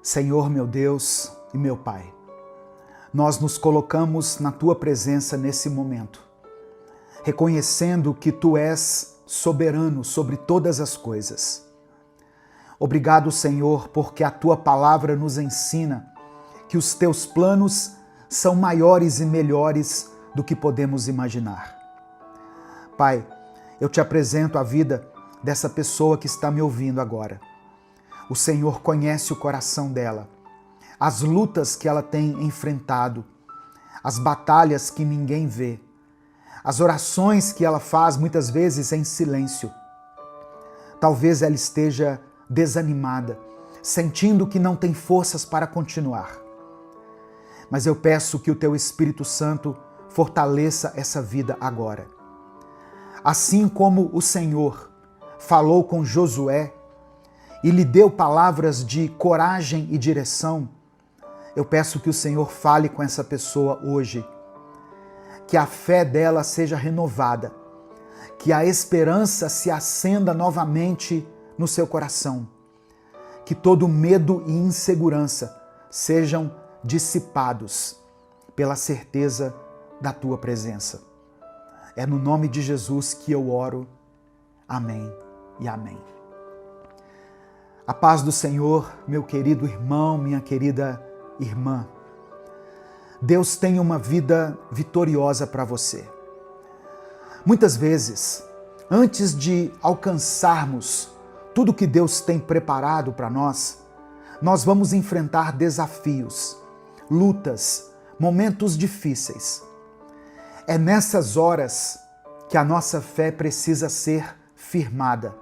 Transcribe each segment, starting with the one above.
Senhor meu Deus e meu Pai, nós nos colocamos na Tua presença nesse momento, reconhecendo que Tu és soberano sobre todas as coisas. Obrigado, Senhor, porque a Tua palavra nos ensina que os Teus planos são maiores e melhores do que podemos imaginar. Pai, eu Te apresento a vida dessa pessoa que está me ouvindo agora. O Senhor conhece o coração dela, as lutas que ela tem enfrentado, as batalhas que ninguém vê, as orações que ela faz muitas vezes em silêncio. Talvez ela esteja desanimada, sentindo que não tem forças para continuar. Mas eu peço que o Teu Espírito Santo fortaleça essa vida agora. Assim como o Senhor falou com Josué e lhe deu palavras de coragem e direção, eu peço que o Senhor fale com essa pessoa hoje, que a fé dela seja renovada, que a esperança se acenda novamente no seu coração, que todo medo e insegurança sejam dissipados pela certeza da Tua presença. É no nome de Jesus que eu oro. Amém e amém. A paz do Senhor, meu querido irmão, minha querida irmã. Deus tem uma vida vitoriosa para você. Muitas vezes, antes de alcançarmos tudo que Deus tem preparado para nós, nós vamos enfrentar desafios, lutas, momentos difíceis. É nessas horas que a nossa fé precisa ser firmada,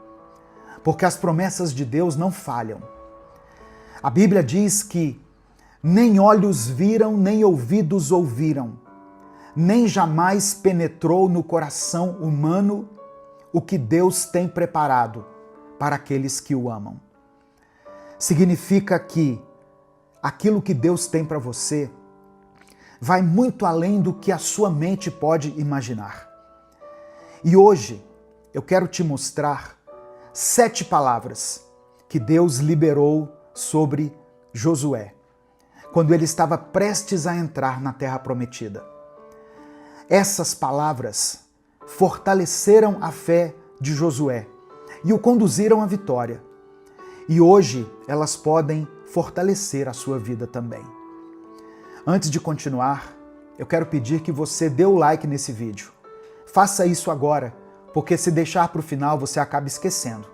porque as promessas de Deus não falham. A Bíblia diz que nem olhos viram, nem ouvidos ouviram, nem jamais penetrou no coração humano o que Deus tem preparado para aqueles que o amam. Significa que aquilo que Deus tem para você vai muito além do que a sua mente pode imaginar. E hoje eu quero te mostrar 7 palavras que Deus liberou sobre Josué, quando ele estava prestes a entrar na Terra Prometida. Essas palavras fortaleceram a fé de Josué e o conduziram à vitória. E hoje elas podem fortalecer a sua vida também. Antes de continuar, eu quero pedir que você dê o like nesse vídeo. Faça isso agora, porque se deixar para o final você acaba esquecendo.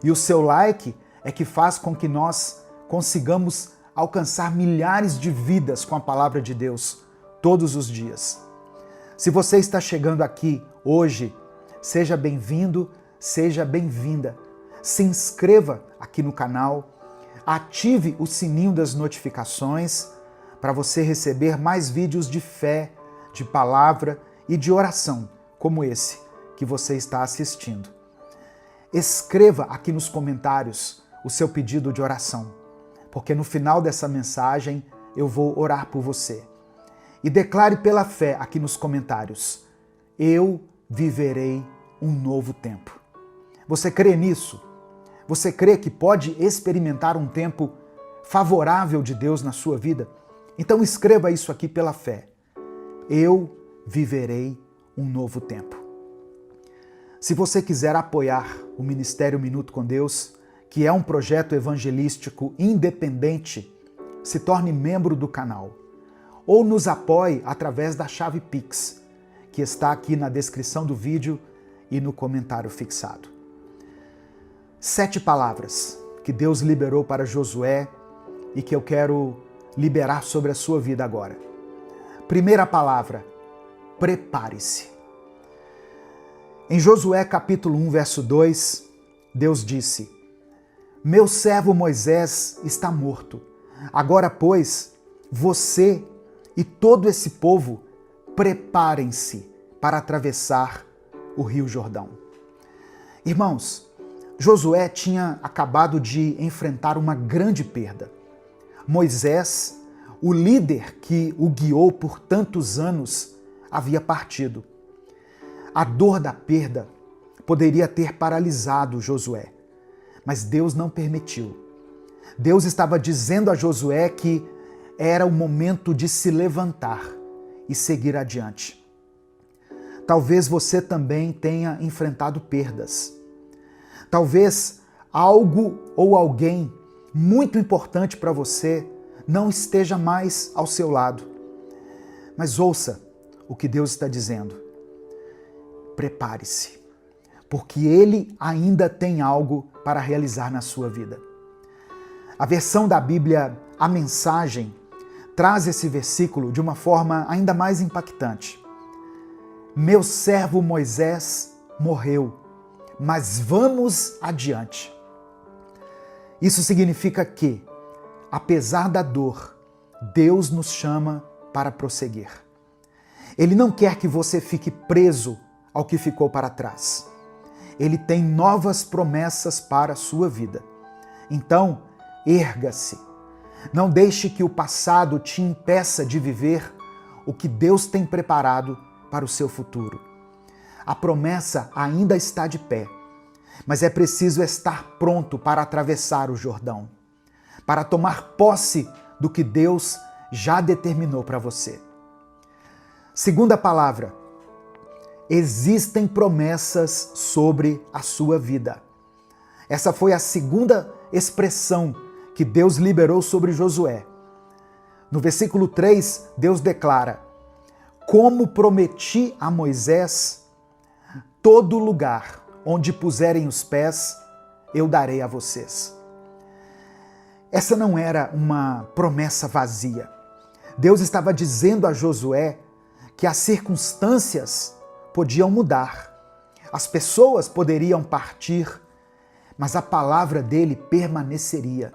E o seu like é que faz com que nós consigamos alcançar milhares de vidas com a palavra de Deus todos os dias. Se você está chegando aqui hoje, seja bem-vindo, seja bem-vinda. Se inscreva aqui no canal, ative o sininho das notificações para você receber mais vídeos de fé, de palavra e de oração, como esse que você está assistindo. Escreva aqui nos comentários o seu pedido de oração, porque no final dessa mensagem eu vou orar por você. E declare pela fé aqui nos comentários: eu viverei um novo tempo. Você crê nisso? Você crê que pode experimentar um tempo favorável de Deus na sua vida? Então escreva isso aqui pela fé. Eu viverei um novo tempo. Se você quiser apoiar o Ministério Minuto com Deus, que é um projeto evangelístico independente, se torne membro do canal. Ou nos apoie através da chave Pix, que está aqui na descrição do vídeo e no comentário fixado. 7 palavras que Deus liberou para Josué e que eu quero liberar sobre a sua vida agora. Primeira palavra: prepare-se. Em Josué capítulo 1, verso 2, Deus disse: meu servo Moisés está morto. Agora, pois, você e todo esse povo preparem-se para atravessar o Rio Jordão. Irmãos, Josué tinha acabado de enfrentar uma grande perda. Moisés, o líder que o guiou por tantos anos, havia partido. A dor da perda poderia ter paralisado Josué, mas Deus não permitiu. Deus estava dizendo a Josué que era o momento de se levantar e seguir adiante. Talvez você também tenha enfrentado perdas. Talvez algo ou alguém muito importante para você não esteja mais ao seu lado. Mas ouça o que Deus está dizendo. Prepare-se, porque Ele ainda tem algo para realizar na sua vida. A versão da Bíblia, a Mensagem, traz esse versículo de uma forma ainda mais impactante. Meu servo Moisés morreu, mas vamos adiante. Isso significa que, apesar da dor, Deus nos chama para prosseguir. Ele não quer que você fique preso ao que ficou para trás. Ele tem novas promessas para a sua vida. Então, erga-se. Não deixe que o passado te impeça de viver o que Deus tem preparado para o seu futuro. A promessa ainda está de pé, mas é preciso estar pronto para atravessar o Jordão, para tomar posse do que Deus já determinou para você. Segunda palavra, existem promessas sobre a sua vida. Essa foi a segunda expressão que Deus liberou sobre Josué. No versículo 3, Deus declara: como prometi a Moisés, todo lugar onde puserem os pés, eu darei a vocês. Essa não era uma promessa vazia. Deus estava dizendo a Josué que as circunstâncias podiam mudar, as pessoas poderiam partir, mas a palavra dele permaneceria.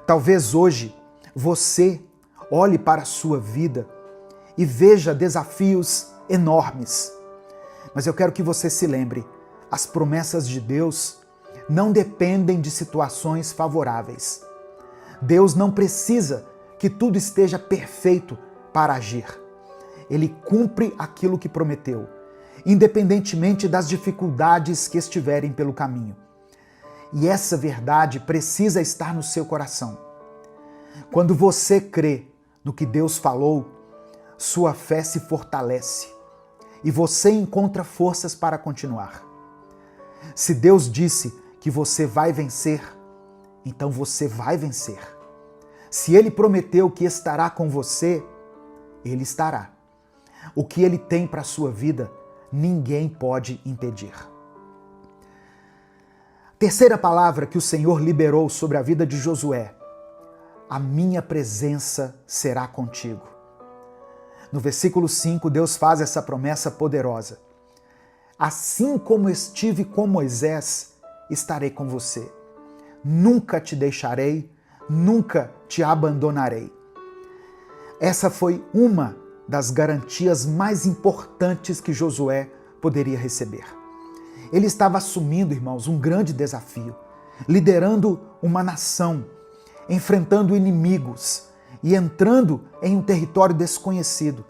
Talvez hoje você olhe para a sua vida e veja desafios enormes, mas eu quero que você se lembre, as promessas de Deus não dependem de situações favoráveis. Deus não precisa que tudo esteja perfeito para agir. Ele cumpre aquilo que prometeu, independentemente das dificuldades que estiverem pelo caminho. E essa verdade precisa estar no seu coração. Quando você crê no que Deus falou, sua fé se fortalece e você encontra forças para continuar. Se Deus disse que você vai vencer, então você vai vencer. Se Ele prometeu que estará com você, Ele estará. O que Ele tem para a sua vida, ninguém pode impedir. Terceira palavra que o Senhor liberou sobre a vida de Josué: a minha presença será contigo. No versículo 5, Deus faz essa promessa poderosa. Assim como estive com Moisés, estarei com você. Nunca te deixarei, nunca te abandonarei. Essa foi uma das garantias mais importantes que Josué poderia receber. Ele estava assumindo, irmãos, um grande desafio, liderando uma nação, enfrentando inimigos e entrando em um território desconhecido.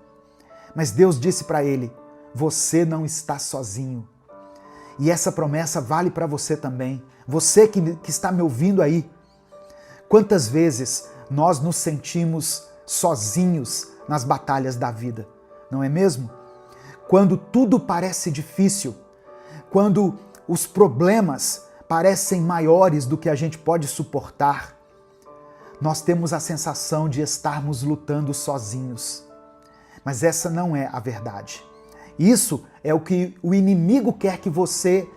Mas Deus disse para ele: você não está sozinho. E essa promessa vale para você também. Você que está me ouvindo aí. Quantas vezes nós nos sentimos sozinhos nas batalhas da vida, não é mesmo? Quando tudo parece difícil, quando os problemas parecem maiores do que a gente pode suportar, nós temos a sensação de estarmos lutando sozinhos. Mas essa não é a verdade. Isso é o que o inimigo quer que você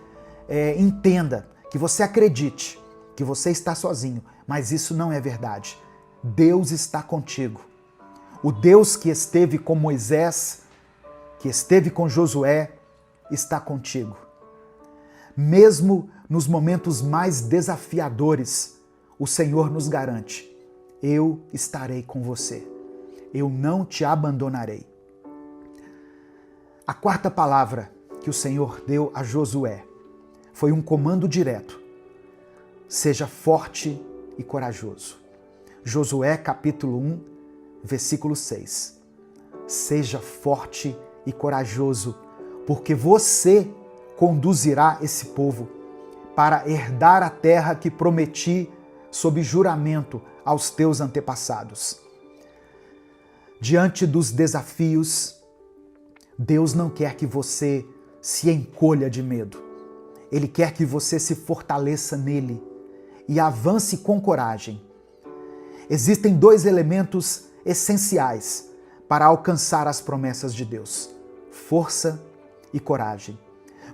entenda, que você acredite, que você está sozinho. Mas isso não é verdade. Deus está contigo. O Deus que esteve com Moisés, que esteve com Josué, está contigo. Mesmo nos momentos mais desafiadores, o Senhor nos garante: eu estarei com você. Eu não te abandonarei. A quarta palavra que o Senhor deu a Josué foi um comando direto: seja forte e corajoso. Josué capítulo 1, versículo 6. Seja forte e corajoso, porque você conduzirá esse povo para herdar a terra que prometi sob juramento aos teus antepassados. Diante dos desafios, Deus não quer que você se encolha de medo. Ele quer que você se fortaleça nele e avance com coragem. Existem dois elementos essenciais para alcançar as promessas de Deus: força e coragem.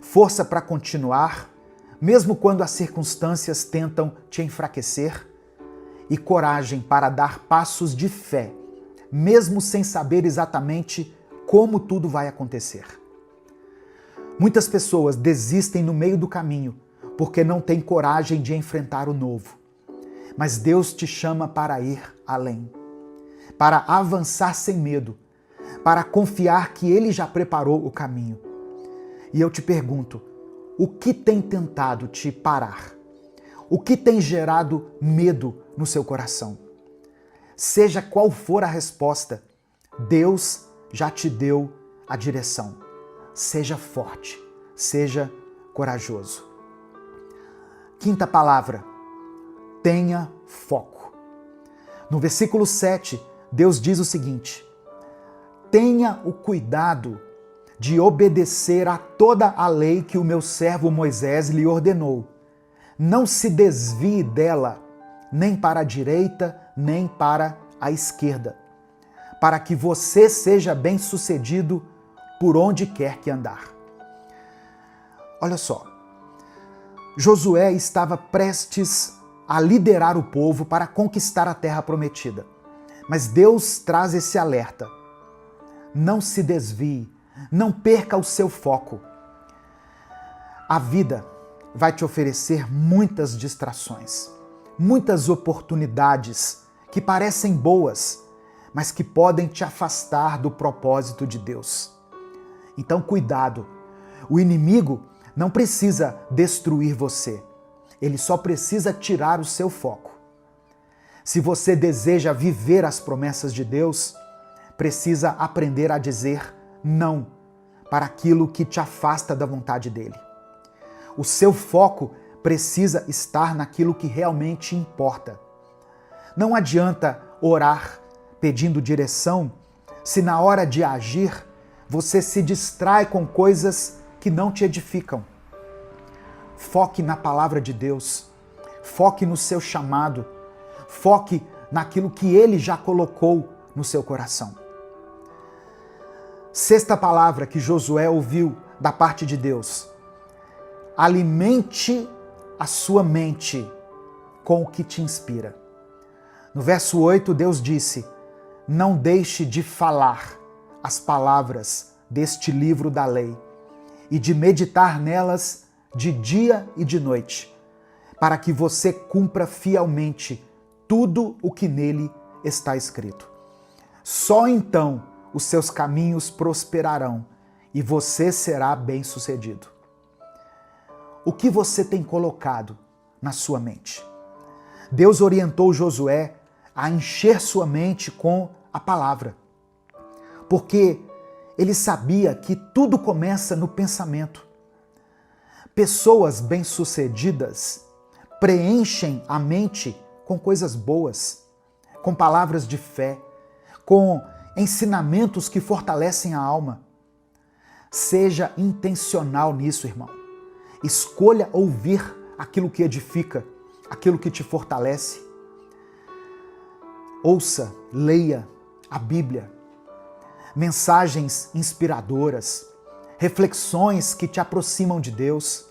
Força para continuar, mesmo quando as circunstâncias tentam te enfraquecer, e coragem para dar passos de fé, mesmo sem saber exatamente como tudo vai acontecer. Muitas pessoas desistem no meio do caminho porque não têm coragem de enfrentar o novo. Mas Deus te chama para ir além, para avançar sem medo, para confiar que Ele já preparou o caminho. E eu te pergunto, o que tem tentado te parar? O que tem gerado medo no seu coração? Seja qual for a resposta, Deus já te deu a direção. Seja forte, seja corajoso. Quinta palavra, tenha foco. No versículo 7, Deus diz o seguinte: tenha o cuidado de obedecer a toda a lei que o meu servo Moisés lhe ordenou. Não se desvie dela, nem para a direita, nem para a esquerda, para que você seja bem-sucedido por onde quer que andar. Olha só, Josué estava prestes a liderar o povo para conquistar a terra prometida. Mas Deus traz esse alerta: não se desvie, não perca o seu foco. A vida vai te oferecer muitas distrações, muitas oportunidades que parecem boas, mas que podem te afastar do propósito de Deus. Então, cuidado. O inimigo não precisa destruir você. Ele só precisa tirar o seu foco. Se você deseja viver as promessas de Deus, precisa aprender a dizer não para aquilo que te afasta da vontade dele. O seu foco precisa estar naquilo que realmente importa. Não adianta orar pedindo direção se na hora de agir você se distrai com coisas que não te edificam. Foque na palavra de Deus, foque no seu chamado, foque naquilo que Ele já colocou no seu coração. Sexta palavra que Josué ouviu da parte de Deus: alimente a sua mente com o que te inspira. No verso 8, Deus disse: não deixe de falar as palavras deste livro da lei e de meditar nelas de dia e de noite, para que você cumpra fielmente tudo o que nele está escrito. Só então os seus caminhos prosperarão e você será bem-sucedido. O que você tem colocado na sua mente? Deus orientou Josué a encher sua mente com a palavra, porque ele sabia que tudo começa no pensamento. Pessoas bem-sucedidas preenchem a mente com coisas boas, com palavras de fé, com ensinamentos que fortalecem a alma. Seja intencional nisso, irmão. Escolha ouvir aquilo que edifica, aquilo que te fortalece. Ouça, leia a Bíblia, mensagens inspiradoras, reflexões que te aproximam de Deus.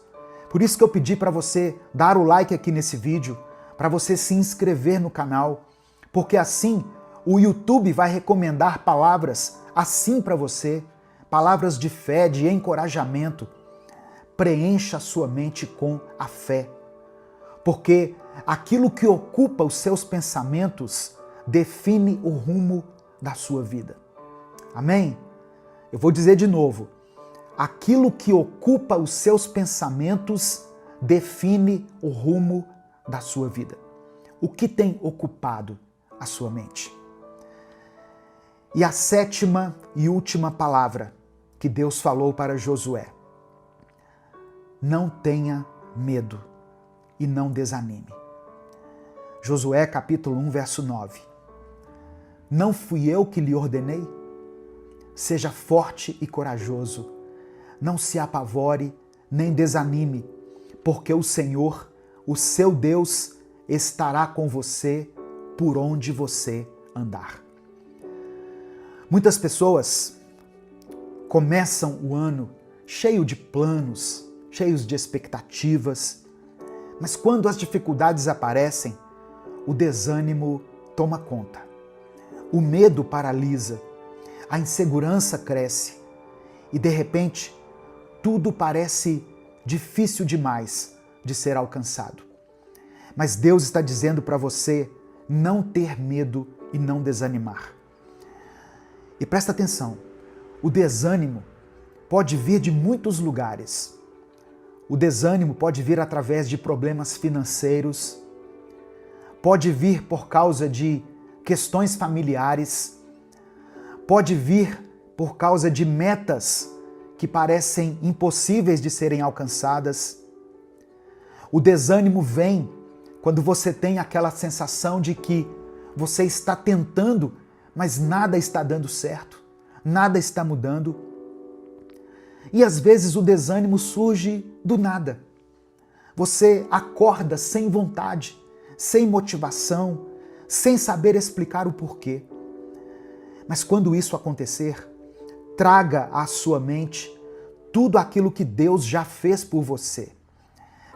Por isso que eu pedi para você dar o like aqui nesse vídeo, para você se inscrever no canal, porque assim o YouTube vai recomendar palavras assim para você, palavras de fé, de encorajamento. Preencha a sua mente com a fé, porque aquilo que ocupa os seus pensamentos define o rumo da sua vida. Amém? Eu vou dizer de novo. Aquilo que ocupa os seus pensamentos define o rumo da sua vida. O que tem ocupado a sua mente? E a sétima e última palavra que Deus falou para Josué: não tenha medo e não desanime. Josué capítulo 1, verso 9. Não fui eu que lhe ordenei? Seja forte e corajoso. Não se apavore nem desanime, porque o Senhor, o seu Deus, estará com você por onde você andar. Muitas pessoas começam o ano cheio de planos, cheios de expectativas, mas quando as dificuldades aparecem, o desânimo toma conta. O medo paralisa, a insegurança cresce e, de repente, tudo parece difícil demais de ser alcançado. Mas Deus está dizendo para você não ter medo e não desanimar. E presta atenção, o desânimo pode vir de muitos lugares. O desânimo pode vir através de problemas financeiros, pode vir por causa de questões familiares, pode vir por causa de metas que parecem impossíveis de serem alcançadas. O desânimo vem quando você tem aquela sensação de que você está tentando, mas nada está dando certo, nada está mudando. E às vezes o desânimo surge do nada. Você acorda sem vontade, sem motivação, sem saber explicar o porquê. Mas quando isso acontecer, traga à sua mente tudo aquilo que Deus já fez por você.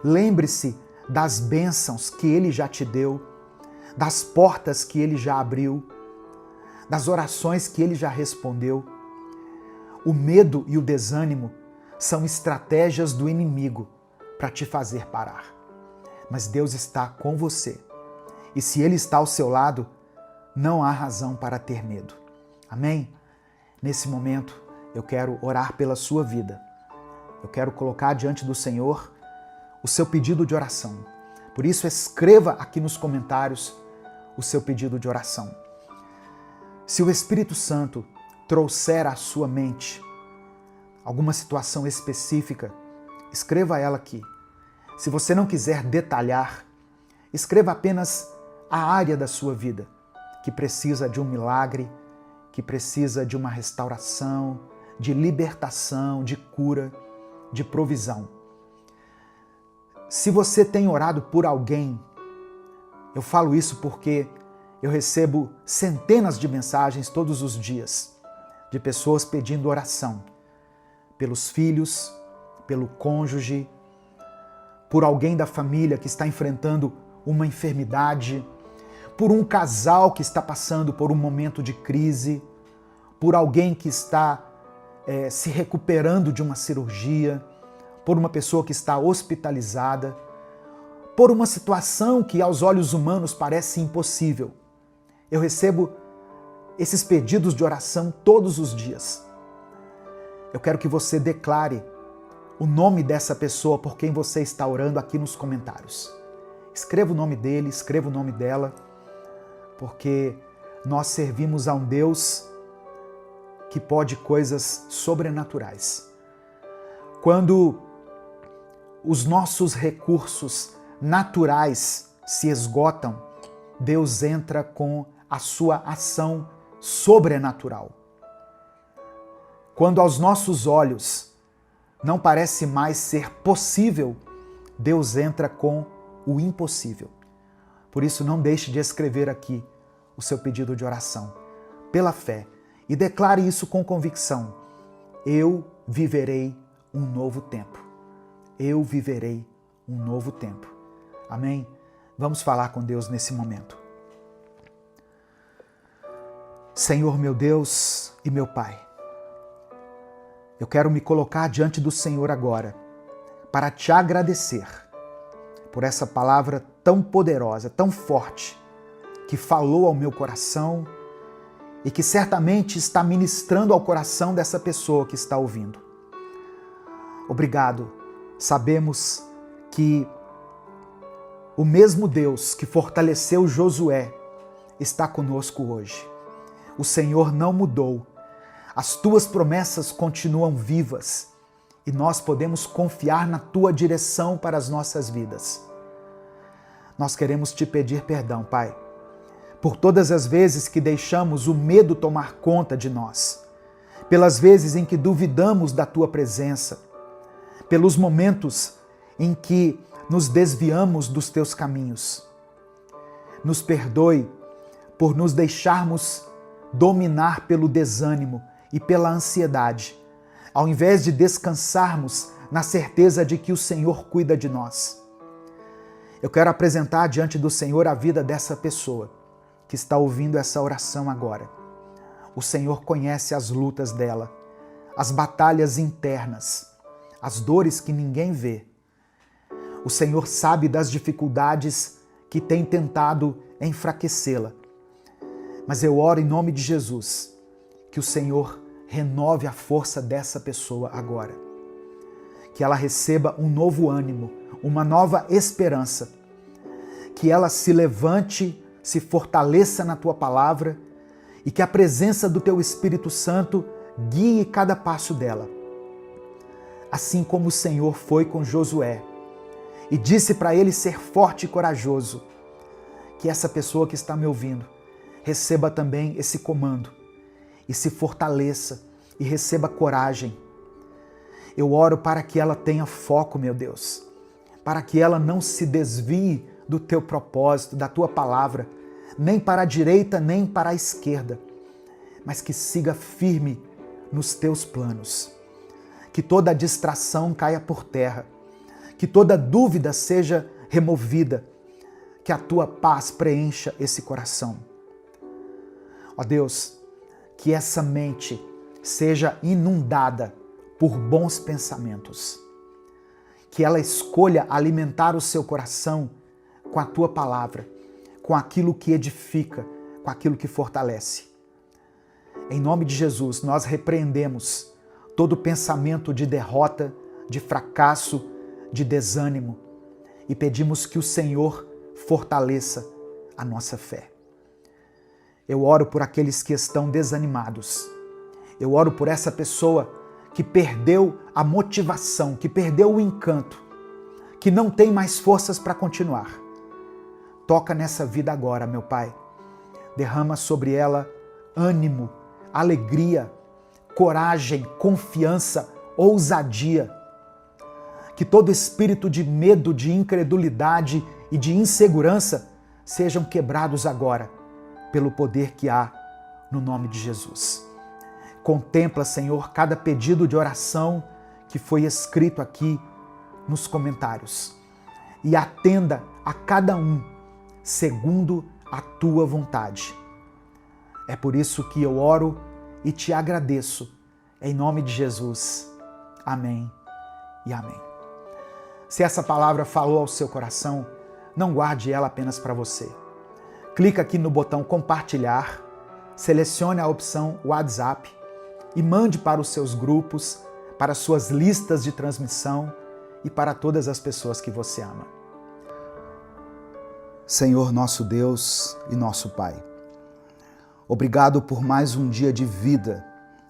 Lembre-se das bênçãos que Ele já te deu, das portas que Ele já abriu, das orações que Ele já respondeu. O medo e o desânimo são estratégias do inimigo para te fazer parar. Mas Deus está com você. E se Ele está ao seu lado, não há razão para ter medo. Amém? Nesse momento, eu quero orar pela sua vida. Eu quero colocar diante do Senhor o seu pedido de oração. Por isso, escreva aqui nos comentários o seu pedido de oração. Se o Espírito Santo trouxer à sua mente alguma situação específica, escreva ela aqui. Se você não quiser detalhar, escreva apenas a área da sua vida que precisa de um milagre, que precisa de uma restauração, de libertação, de cura, de provisão. Se você tem orado por alguém, eu falo isso porque eu recebo centenas de mensagens todos os dias de pessoas pedindo oração pelos filhos, pelo cônjuge, por alguém da família que está enfrentando uma enfermidade, por um casal que está passando por um momento de crise, por alguém que está se recuperando de uma cirurgia, por uma pessoa que está hospitalizada, por uma situação que aos olhos humanos parece impossível. Eu recebo esses pedidos de oração todos os dias. Eu quero que você declare o nome dessa pessoa por quem você está orando aqui nos comentários. Escreva o nome dele, escreva o nome dela, porque nós servimos a um Deus que pode coisas sobrenaturais. Quando os nossos recursos naturais se esgotam, Deus entra com a sua ação sobrenatural. Quando aos nossos olhos não parece mais ser possível, Deus entra com o impossível. Por isso, não deixe de escrever aqui o seu pedido de oração, pela fé, e declare isso com convicção. Eu viverei um novo tempo. Eu viverei um novo tempo. Amém? Vamos falar com Deus nesse momento. Senhor meu Deus e meu Pai, eu quero me colocar diante do Senhor agora para te agradecer por essa palavra tão poderosa, tão forte, que falou ao meu coração e que certamente está ministrando ao coração dessa pessoa que está ouvindo. Obrigado. Sabemos que o mesmo Deus que fortaleceu Josué está conosco hoje. O Senhor não mudou. As tuas promessas continuam vivas e nós podemos confiar na tua direção para as nossas vidas. nós queremos te pedir perdão, Pai, por todas as vezes que deixamos o medo tomar conta de nós, pelas vezes em que duvidamos da tua presença, pelos momentos em que nos desviamos dos teus caminhos. Nos perdoe por nos deixarmos dominar pelo desânimo e pela ansiedade, ao invés de descansarmos na certeza de que o Senhor cuida de nós. Eu quero apresentar diante do Senhor a vida dessa pessoa que está ouvindo essa oração agora. O Senhor conhece as lutas dela, as batalhas internas, as dores que ninguém vê. O Senhor sabe das dificuldades que tem tentado enfraquecê-la. Mas eu oro em nome de Jesus, que o Senhor renove a força dessa pessoa agora. Que ela receba um novo ânimo, uma nova esperança. Que ela se levante, se fortaleça na tua palavra e que a presença do teu Espírito Santo guie cada passo dela. Assim como o Senhor foi com Josué e disse para ele ser forte e corajoso, que essa pessoa que está me ouvindo receba também esse comando e se fortaleça e receba coragem. Eu oro para que ela tenha foco, meu Deus, para que ela não se desvie do teu propósito, da tua palavra, nem para a direita, nem para a esquerda, mas que siga firme nos teus planos. Que toda distração caia por terra, que toda dúvida seja removida, que a tua paz preencha esse coração. Ó Deus, que essa mente seja inundada por bons pensamentos, que ela escolha alimentar o seu coração com a tua palavra, com aquilo que edifica, com aquilo que fortalece. Em nome de Jesus, nós repreendemos todo pensamento de derrota, de fracasso, de desânimo e pedimos que o Senhor fortaleça a nossa fé. Eu oro por aqueles que estão desanimados. Eu oro por essa pessoa que perdeu a motivação, que perdeu o encanto, que não tem mais forças para continuar. Toca nessa vida agora, meu Pai. Derrama sobre ela ânimo, alegria, coragem, confiança, ousadia. Que todo espírito de medo, de incredulidade e de insegurança sejam quebrados agora, pelo poder que há no nome de Jesus. Contempla, Senhor, cada pedido de oração que foi escrito aqui nos comentários e atenda a cada um segundo a tua vontade. É por isso que eu oro e te agradeço, em nome de Jesus. Amém e amém. Se essa palavra falou ao seu coração, não guarde ela apenas para você. Clica aqui no botão compartilhar, selecione a opção WhatsApp e mande para os seus grupos, para suas listas de transmissão e para todas as pessoas que você ama. Senhor nosso Deus e nosso Pai, obrigado por mais um dia de vida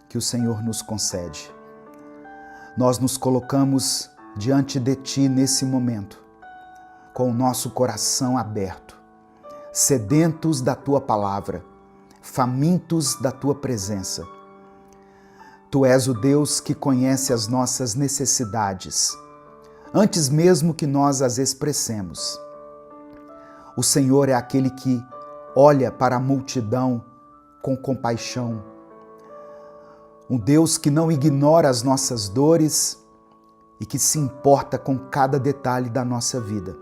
que o Senhor nos concede. Nós nos colocamos diante de Ti nesse momento, com o nosso coração aberto, sedentos da Tua palavra, famintos da Tua presença. Tu és o Deus que conhece as nossas necessidades, antes mesmo que nós as expressemos. O Senhor é aquele que olha para a multidão com compaixão. Um Deus que não ignora as nossas dores e que se importa com cada detalhe da nossa vida.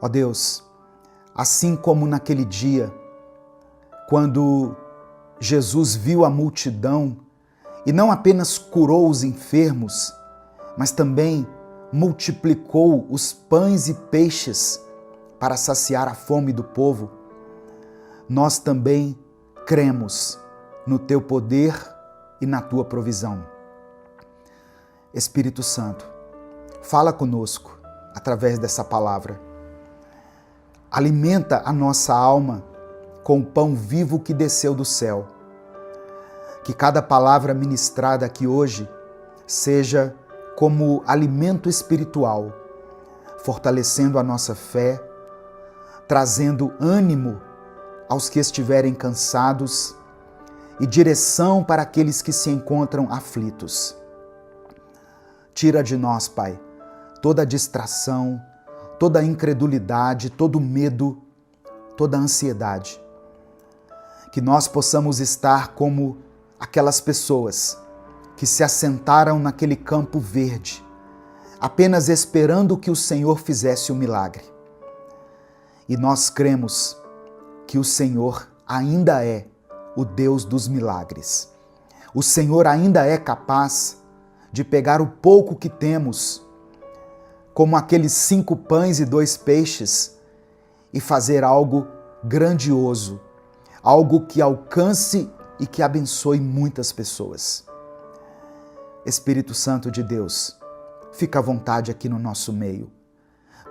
Ó Deus, assim como naquele dia, quando Jesus viu a multidão e não apenas curou os enfermos, mas também multiplicou os pães e peixes para saciar a fome do povo, nós também cremos no Teu poder e na Tua provisão. Espírito Santo, fala conosco através dessa palavra. Alimenta a nossa alma com o pão vivo que desceu do céu. Que cada palavra ministrada aqui hoje seja como alimento espiritual, fortalecendo a nossa fé, trazendo ânimo aos que estiverem cansados e direção para aqueles que se encontram aflitos. Tira de nós, Pai, toda distração, toda incredulidade, todo medo, toda ansiedade. Que nós possamos estar como aquelas pessoas que se assentaram naquele campo verde, apenas esperando que o Senhor fizesse o milagre. E nós cremos que o Senhor ainda é o Deus dos milagres. O Senhor ainda é capaz de pegar o pouco que temos, como aqueles 5 pães e 2 peixes, e fazer algo grandioso, algo que alcance e que abençoe muitas pessoas. Espírito Santo de Deus, fica à vontade aqui no nosso meio.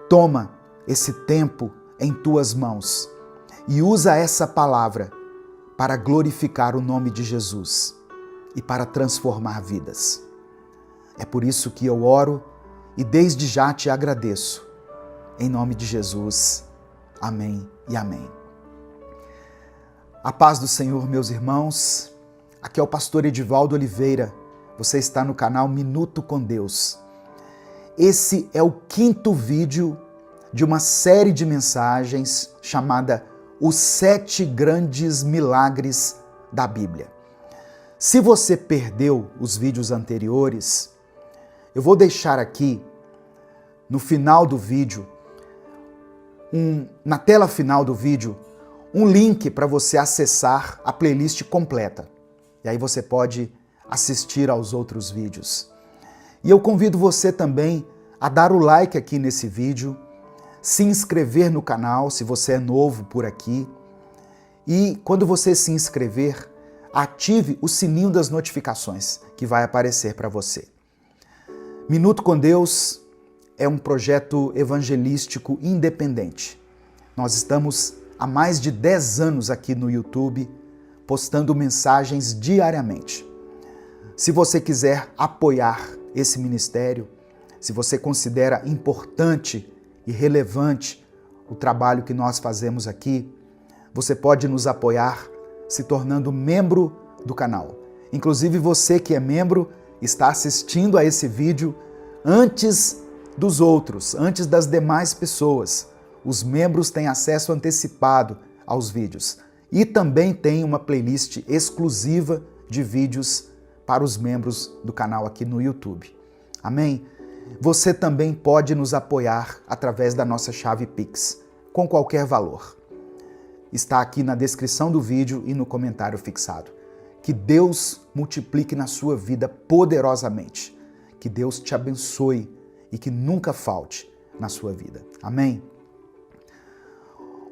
Toma esse tempo em tuas mãos e usa essa palavra para glorificar o nome de Jesus e para transformar vidas. É por isso que eu oro e desde já te agradeço. Em nome de Jesus. Amém e amém. A paz do Senhor, meus irmãos. Aqui é o pastor Edivaldo Oliveira. Você está no canal Minuto com Deus. Esse é o 5º vídeo de uma série de mensagens chamada Os 7 Grandes Milagres da Bíblia. Se você perdeu os vídeos anteriores, eu vou deixar aqui no final do vídeo, na tela final do vídeo, um link para você acessar a playlist completa. E aí você pode assistir aos outros vídeos. E eu convido você também a dar o like aqui nesse vídeo, se inscrever no canal se você é novo por aqui. E quando você se inscrever, ative o sininho das notificações que vai aparecer para você. Minuto com Deus é um projeto evangelístico independente. Nós estamos há mais de 10 anos aqui no YouTube, postando mensagens diariamente. Se você quiser apoiar esse ministério, se você considera importante e relevante o trabalho que nós fazemos aqui, você pode nos apoiar se tornando membro do canal. Inclusive você que é membro está assistindo a esse vídeo antes dos outros, antes das demais pessoas. Os membros têm acesso antecipado aos vídeos e também tem uma playlist exclusiva de vídeos para os membros do canal aqui no YouTube. Amém? Você também pode nos apoiar através da nossa chave Pix, com qualquer valor. Está aqui na descrição do vídeo e no comentário fixado. Que Deus multiplique na sua vida poderosamente. Que Deus te abençoe e que nunca falte na sua vida. Amém?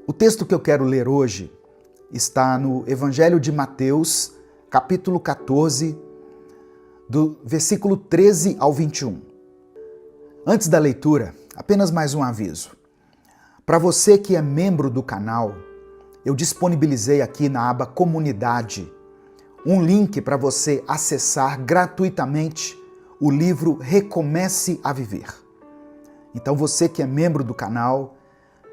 O texto que eu quero ler hoje está no Evangelho de Mateus, capítulo 14, do versículo 13 ao 21. Antes da leitura, apenas mais um aviso. Para você que é membro do canal, eu disponibilizei aqui na aba Comunidade um link para você acessar gratuitamente o livro Recomece a Viver. Então você que é membro do canal,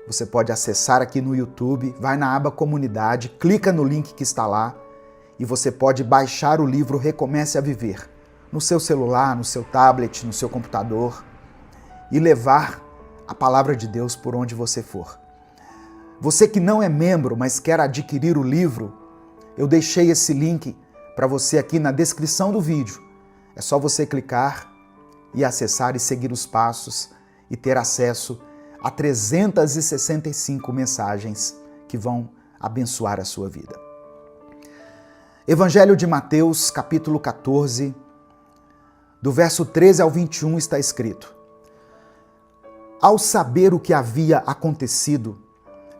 você pode acessar aqui no YouTube, vai na aba Comunidade, clica no link que está lá e você pode baixar o livro Recomece a Viver no seu celular, no seu tablet, no seu computador e levar a palavra de Deus por onde você for. Você que não é membro, mas quer adquirir o livro, eu deixei esse link para você aqui na descrição do vídeo. É só você clicar e acessar e seguir os passos e ter acesso a 365 mensagens que vão abençoar a sua vida. Evangelho de Mateus, capítulo 14, do verso 13 ao 21 está escrito: Ao saber o que havia acontecido,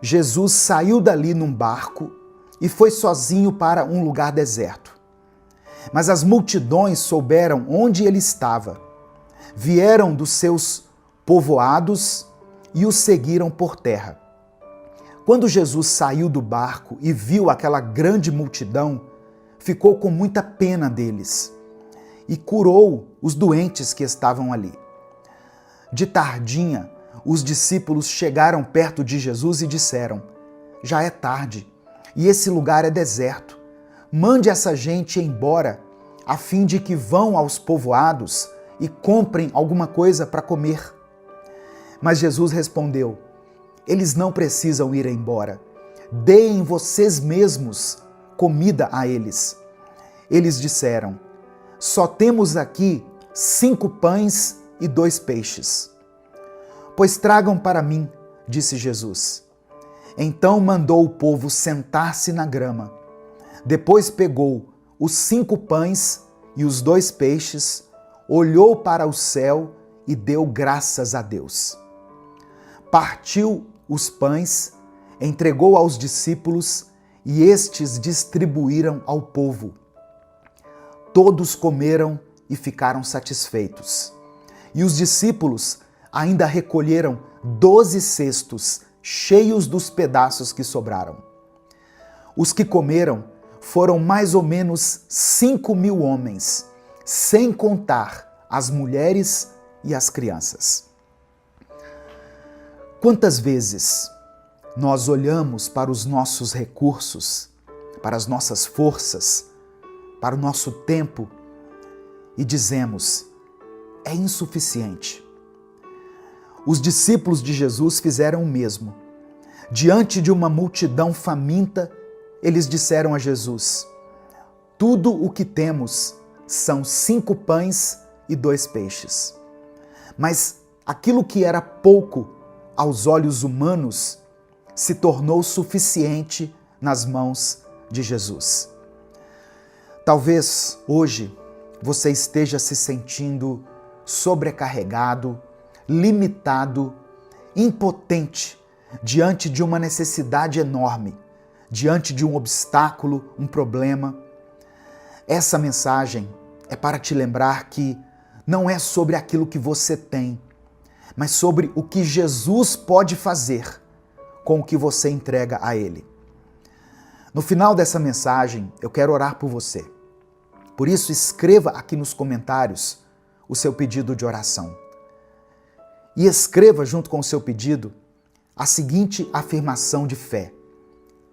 Jesus saiu dali num barco e foi sozinho para um lugar deserto. Mas as multidões souberam onde ele estava, vieram dos seus povoados e o seguiram por terra. Quando Jesus saiu do barco e viu aquela grande multidão, ficou com muita pena deles e curou os doentes que estavam ali. De tardinha, os discípulos chegaram perto de Jesus e disseram: já é tarde e esse lugar é deserto. Mande essa gente embora, a fim de que vão aos povoados e comprem alguma coisa para comer. Mas Jesus respondeu: eles não precisam ir embora. Deem vocês mesmos comida a eles. Eles disseram: só temos aqui 5 pães e 2 peixes. Pois tragam para mim, disse Jesus. Então mandou o povo sentar-se na grama. Depois pegou os 5 pães e os 2 peixes, olhou para o céu e deu graças a Deus. Partiu os pães, entregou aos discípulos e estes distribuíram ao povo. Todos comeram e ficaram satisfeitos. E os discípulos ainda recolheram 12 cestos cheios dos pedaços que sobraram. Os que comeram foram mais ou menos 5.000 homens, sem contar as mulheres e as crianças. Quantas vezes nós olhamos para os nossos recursos, para as nossas forças, para o nosso tempo e dizemos: é insuficiente. Os discípulos de Jesus fizeram o mesmo. Diante de uma multidão faminta, eles disseram a Jesus: tudo o que temos são 5 pães e 2 peixes. Mas aquilo que era pouco aos olhos humanos se tornou suficiente nas mãos de Jesus. Talvez hoje você esteja se sentindo sobrecarregado, limitado, impotente diante de uma necessidade enorme, diante de um obstáculo, um problema. Essa mensagem é para te lembrar que não é sobre aquilo que você tem, mas sobre o que Jesus pode fazer com o que você entrega a Ele. No final dessa mensagem, eu quero orar por você. Por isso, escreva aqui nos comentários o seu pedido de oração. E escreva junto com o seu pedido a seguinte afirmação de fé: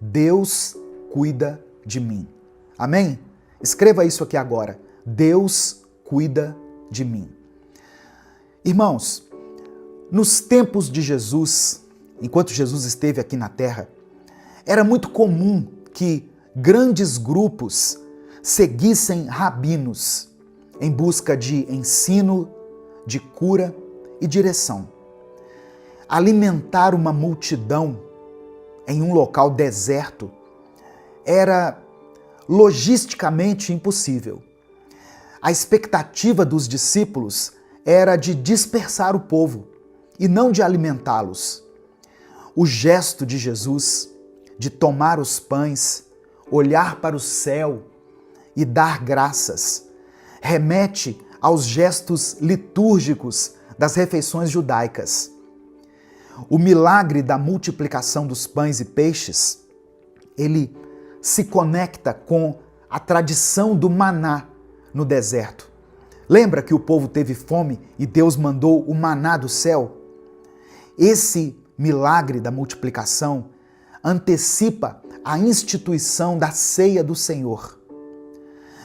Deus cuida de mim. Amém? Escreva isso aqui agora. Deus cuida de mim. Irmãos, nos tempos de Jesus, enquanto Jesus esteve aqui na terra, era muito comum que grandes grupos seguissem rabinos em busca de ensino, de cura e direção. Alimentar uma multidão em um local deserto era logisticamente impossível. A expectativa dos discípulos era de dispersar o povo e não de alimentá-los. O gesto de Jesus de tomar os pães, olhar para o céu e dar graças remete aos gestos litúrgicos das refeições judaicas. O milagre da multiplicação dos pães e peixes, ele se conecta com a tradição do maná no deserto. Lembra que o povo teve fome e Deus mandou o maná do céu? Esse milagre da multiplicação antecipa a instituição da ceia do Senhor.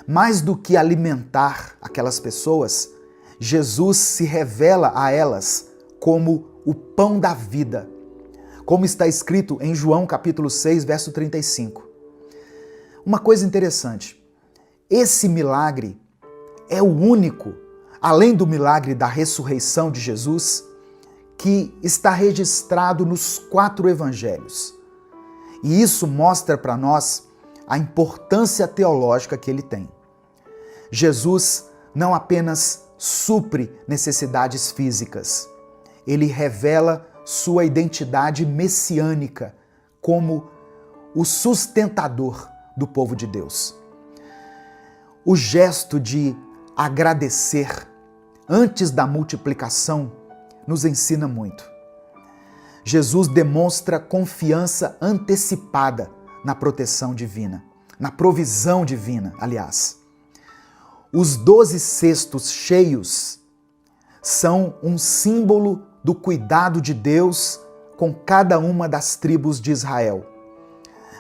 Mais do que alimentar aquelas pessoas, Jesus se revela a elas como o pão da vida, como está escrito em João capítulo 6, verso 35. Uma coisa interessante, esse milagre é o único, além do milagre da ressurreição de Jesus, que está registrado nos 4 evangelhos. E isso mostra para nós a importância teológica que ele tem. Jesus não apenas supre necessidades físicas, ele revela sua identidade messiânica como o sustentador do povo de Deus. O gesto de agradecer antes da multiplicação nos ensina muito. Jesus demonstra confiança antecipada na proteção divina, na provisão divina, aliás. Os 12 cestos cheios são um símbolo do cuidado de Deus com cada uma das tribos de Israel,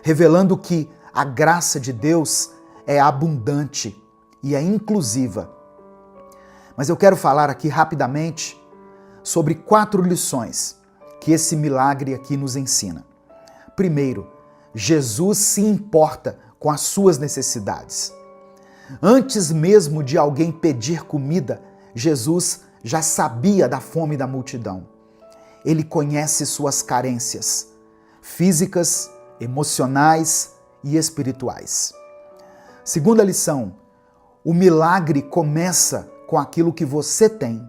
revelando que a graça de Deus é abundante e é inclusiva. Mas eu quero falar aqui rapidamente sobre 4 lições que esse milagre aqui nos ensina. Primeiro, Jesus se importa com as suas necessidades. Antes mesmo de alguém pedir comida, Jesus já sabia da fome da multidão. Ele conhece suas carências físicas, emocionais e espirituais. Segunda lição, o milagre começa com aquilo que você tem.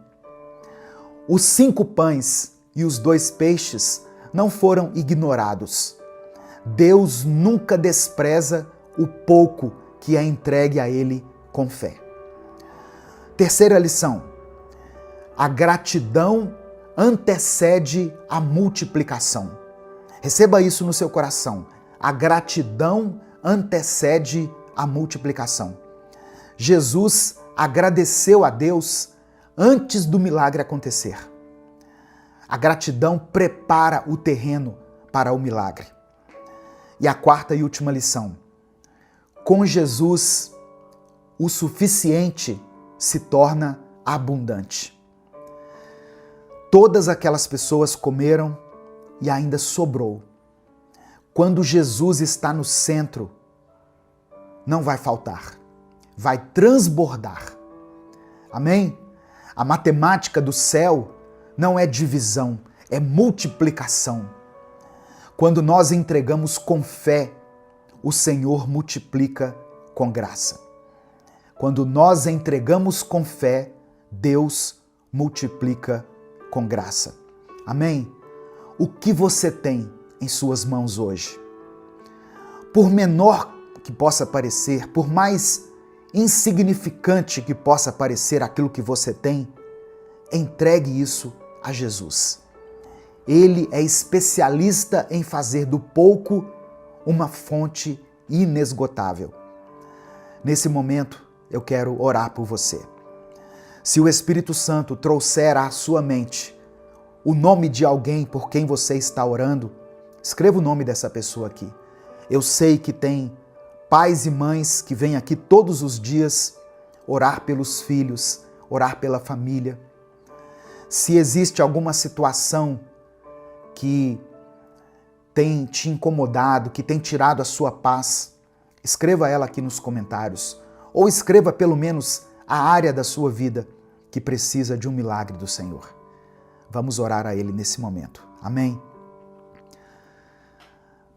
Os 5 pães e os 2 peixes não foram ignorados. Deus nunca despreza o pouco que é entregue a Ele com fé. Terceira lição, a gratidão antecede a multiplicação. Receba isso no seu coração. A gratidão antecede a multiplicação. Jesus agradeceu a Deus antes do milagre acontecer. A gratidão prepara o terreno para o milagre. E a 4ª e última lição. Com Jesus, o suficiente se torna abundante. Todas aquelas pessoas comeram e ainda sobrou. Quando Jesus está no centro, não vai faltar, vai transbordar. Amém? A matemática do céu não é divisão, é multiplicação. Quando nós entregamos com fé, o Senhor multiplica com graça. Quando nós entregamos com fé, Deus multiplica com graça. Amém? O que você tem em suas mãos hoje? Por menor que possa parecer, por mais insignificante que possa parecer aquilo que você tem, entregue isso a Jesus. Ele é especialista em fazer do pouco uma fonte inesgotável. Nesse momento, eu quero orar por você. Se o Espírito Santo trouxer à sua mente o nome de alguém por quem você está orando, escreva o nome dessa pessoa aqui. Eu sei que tem pais e mães que vêm aqui todos os dias orar pelos filhos, orar pela família. Se existe alguma situação que tem te incomodado, que tem tirado a sua paz, escreva ela aqui nos comentários. Ou escreva pelo menos a área da sua vida que precisa de um milagre do Senhor. Vamos orar a Ele nesse momento. Amém?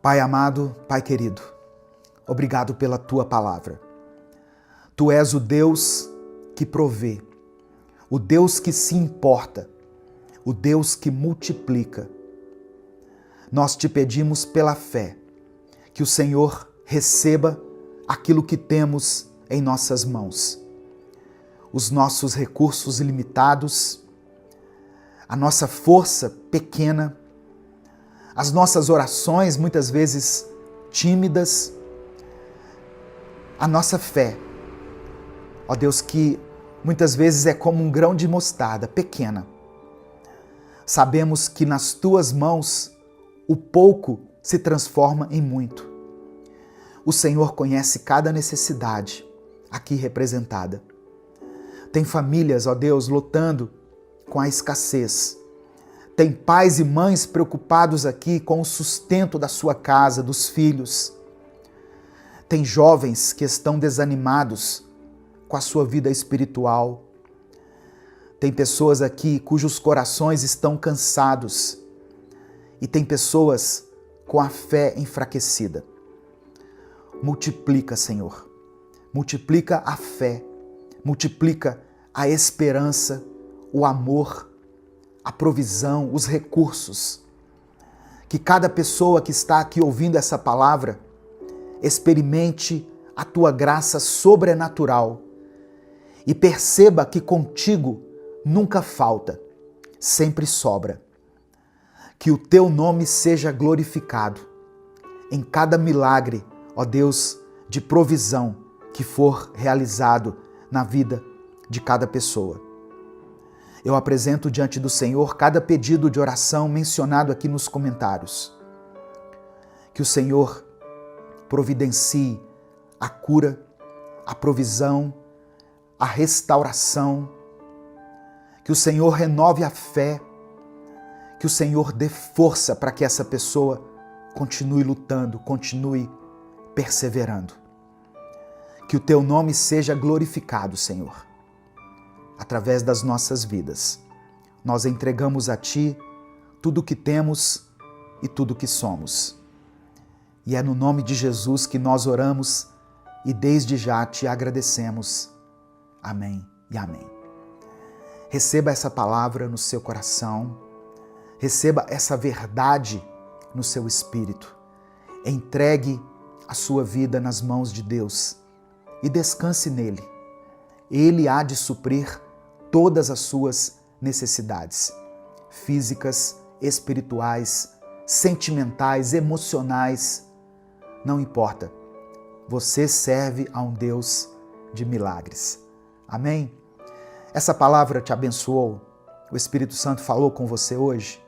Pai amado, Pai querido, obrigado pela Tua palavra. Tu és o Deus que provê, o Deus que se importa, o Deus que multiplica. Nós te pedimos pela fé que o Senhor receba aquilo que temos em nossas mãos. Os nossos recursos limitados, a nossa força pequena, as nossas orações muitas vezes tímidas, a nossa fé, ó Deus, que muitas vezes é como um grão de mostarda, pequena. Sabemos que nas Tuas mãos o pouco se transforma em muito. O Senhor conhece cada necessidade aqui representada. Tem famílias, ó Deus, lutando com a escassez. Tem pais e mães preocupados aqui com o sustento da sua casa, dos filhos. Tem jovens que estão desanimados com a sua vida espiritual. Tem pessoas aqui cujos corações estão cansados. E tem pessoas com a fé enfraquecida. Multiplica, Senhor. Multiplica a fé. Multiplica a esperança, o amor, a provisão, os recursos. Que cada pessoa que está aqui ouvindo essa palavra experimente a Tua graça sobrenatural e perceba que contigo nunca falta, sempre sobra. Que o Teu nome seja glorificado em cada milagre, ó Deus, de provisão que for realizado na vida de cada pessoa. Eu apresento diante do Senhor cada pedido de oração mencionado aqui nos comentários. Que o Senhor providencie a cura, a provisão, a restauração. Que o Senhor renove a fé. Que o Senhor dê força para que essa pessoa continue lutando, continue perseverando. Que o teu nome seja glorificado, Senhor, através das nossas vidas. Nós entregamos a Ti tudo o que temos e tudo o que somos. E é no nome de Jesus que nós oramos e desde já Te agradecemos. Amém e amém. Receba essa palavra no seu coração, receba essa verdade no seu espírito. Entregue a sua vida nas mãos de Deus e descanse nele. Ele há de suprir todas as suas necessidades físicas, espirituais, sentimentais, emocionais. Não importa. Você serve a um Deus de milagres. Amém? Essa palavra te abençoou? O Espírito Santo falou com você hoje?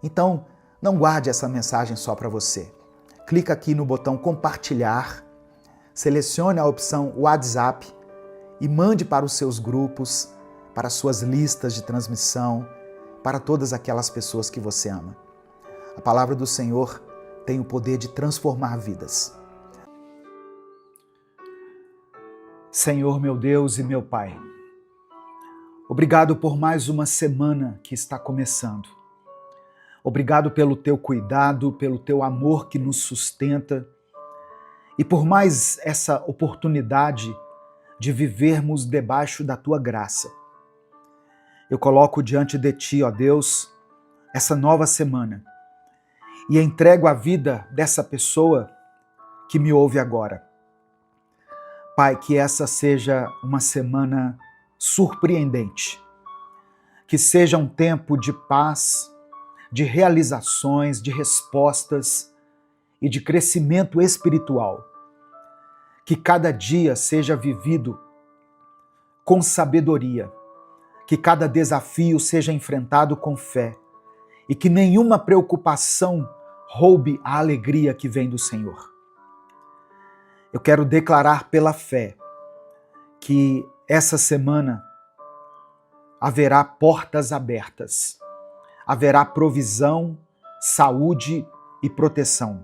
Então, não guarde essa mensagem só para você. Clica aqui no botão compartilhar, selecione a opção WhatsApp e mande para os seus grupos, para as suas listas de transmissão, para todas aquelas pessoas que você ama. A palavra do Senhor tem o poder de transformar vidas. Senhor, meu Deus e meu Pai, obrigado por mais uma semana que está começando. Obrigado pelo teu cuidado, pelo teu amor que nos sustenta e por mais essa oportunidade de vivermos debaixo da tua graça. Eu coloco diante de ti, ó Deus, essa nova semana e entrego a vida dessa pessoa que me ouve agora. Pai, que essa seja uma semana surpreendente, que seja um tempo de paz, de realizações, de respostas e de crescimento espiritual. Que cada dia seja vivido com sabedoria, que cada desafio seja enfrentado com fé e que nenhuma preocupação roube a alegria que vem do Senhor. Eu quero declarar pela fé que essa semana haverá portas abertas. Haverá provisão, saúde e proteção.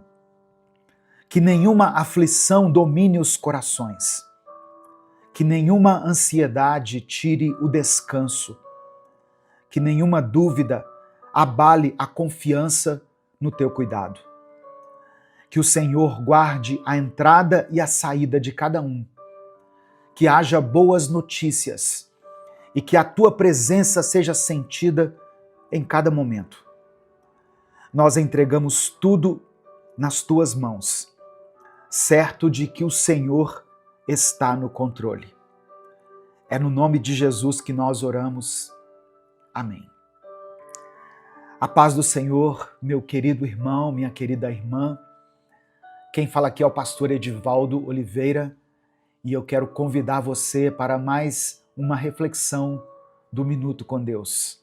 Que nenhuma aflição domine os corações. Que nenhuma ansiedade tire o descanso. Que nenhuma dúvida abale a confiança no teu cuidado. Que o Senhor guarde a entrada e a saída de cada um. Que haja boas notícias e que a tua presença seja sentida em cada momento. Nós entregamos tudo nas tuas mãos, certo de que o Senhor está no controle. É no nome de Jesus que nós oramos. Amém. A paz do Senhor, meu querido irmão, minha querida irmã. Quem fala aqui é o pastor Edivaldo Oliveira e eu quero convidar você para mais uma reflexão do Minuto com Deus.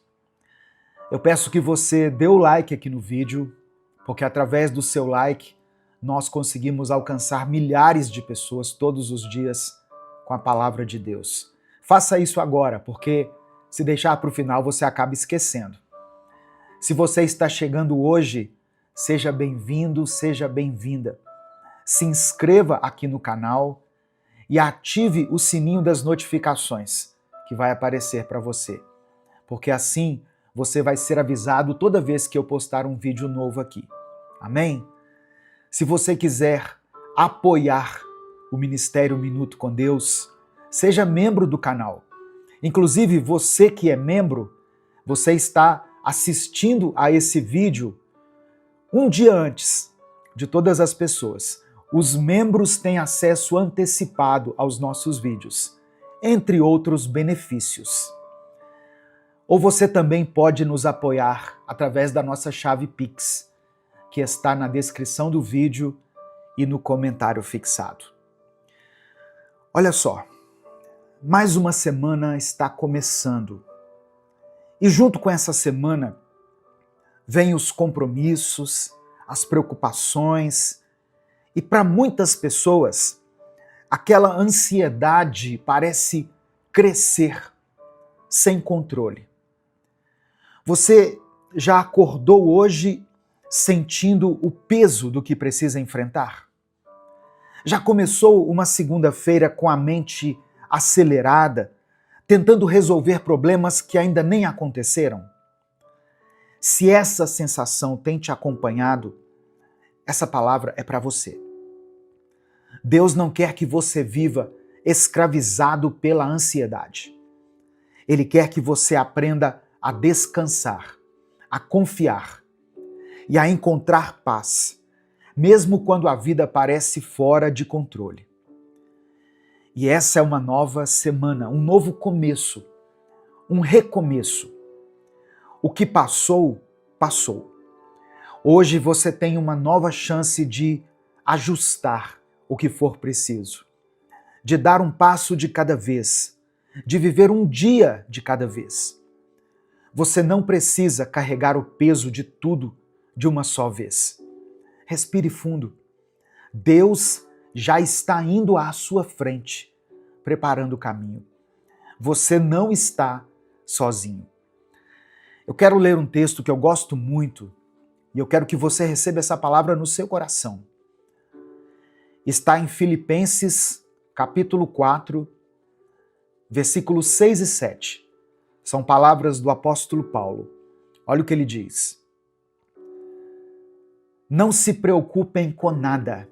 Eu peço que você dê o like aqui no vídeo, porque através do seu like nós conseguimos alcançar milhares de pessoas todos os dias com a palavra de Deus. Faça isso agora, porque se deixar para o final você acaba esquecendo. Se você está chegando hoje, seja bem-vindo, seja bem-vinda. Se inscreva aqui no canal e ative o sininho das notificações que vai aparecer para você, porque assim você vai ser avisado toda vez que eu postar um vídeo novo aqui. Amém? Se você quiser apoiar o Ministério Minuto com Deus, seja membro do canal. Inclusive, você que é membro, você está assistindo a esse vídeo um dia antes de todas as pessoas. Os membros têm acesso antecipado aos nossos vídeos, entre outros benefícios. Ou você também pode nos apoiar através da nossa chave Pix, que está na descrição do vídeo e no comentário fixado. Olha só, mais uma semana está começando E junto com essa semana, vêm os compromissos, as preocupações, e para muitas pessoas, aquela ansiedade parece crescer sem controle. Você já acordou hoje sentindo o peso do que precisa enfrentar? Já começou uma segunda-feira com a mente acelerada, tentando resolver problemas que ainda nem aconteceram? Se essa sensação tem te acompanhado, essa palavra é para você. Deus não quer que você viva escravizado pela ansiedade. Ele quer que você aprenda a descansar, a confiar e a encontrar paz, mesmo quando a vida parece fora de controle. E essa é uma nova semana, um novo começo, um recomeço. O que passou, passou. Hoje você tem uma nova chance de ajustar o que for preciso, de dar um passo de cada vez, de viver um dia de cada vez. Você não precisa carregar o peso de tudo de uma só vez. Respire fundo. Deus já está indo à sua frente, preparando o caminho. Você não está sozinho. Eu quero ler um texto que eu gosto muito e eu quero que você receba essa palavra no seu coração. Está em Filipenses, capítulo 4, versículos 6 e 7. São palavras do apóstolo Paulo. Olha o que ele diz. Não se preocupem com nada,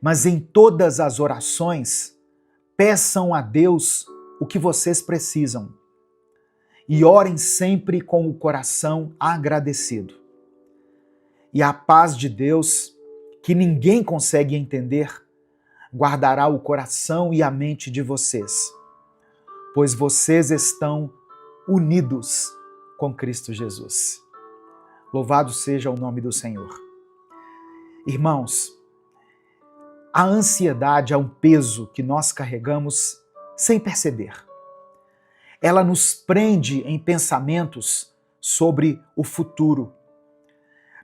mas em todas as orações, peçam a Deus o que vocês precisam e orem sempre com o coração agradecido. E a paz de Deus, que ninguém consegue entender, guardará o coração e a mente de vocês, pois vocês estão unidos com Cristo Jesus. Louvado seja o nome do Senhor. Irmãos, a ansiedade é um peso que nós carregamos sem perceber. Ela nos prende em pensamentos sobre o futuro.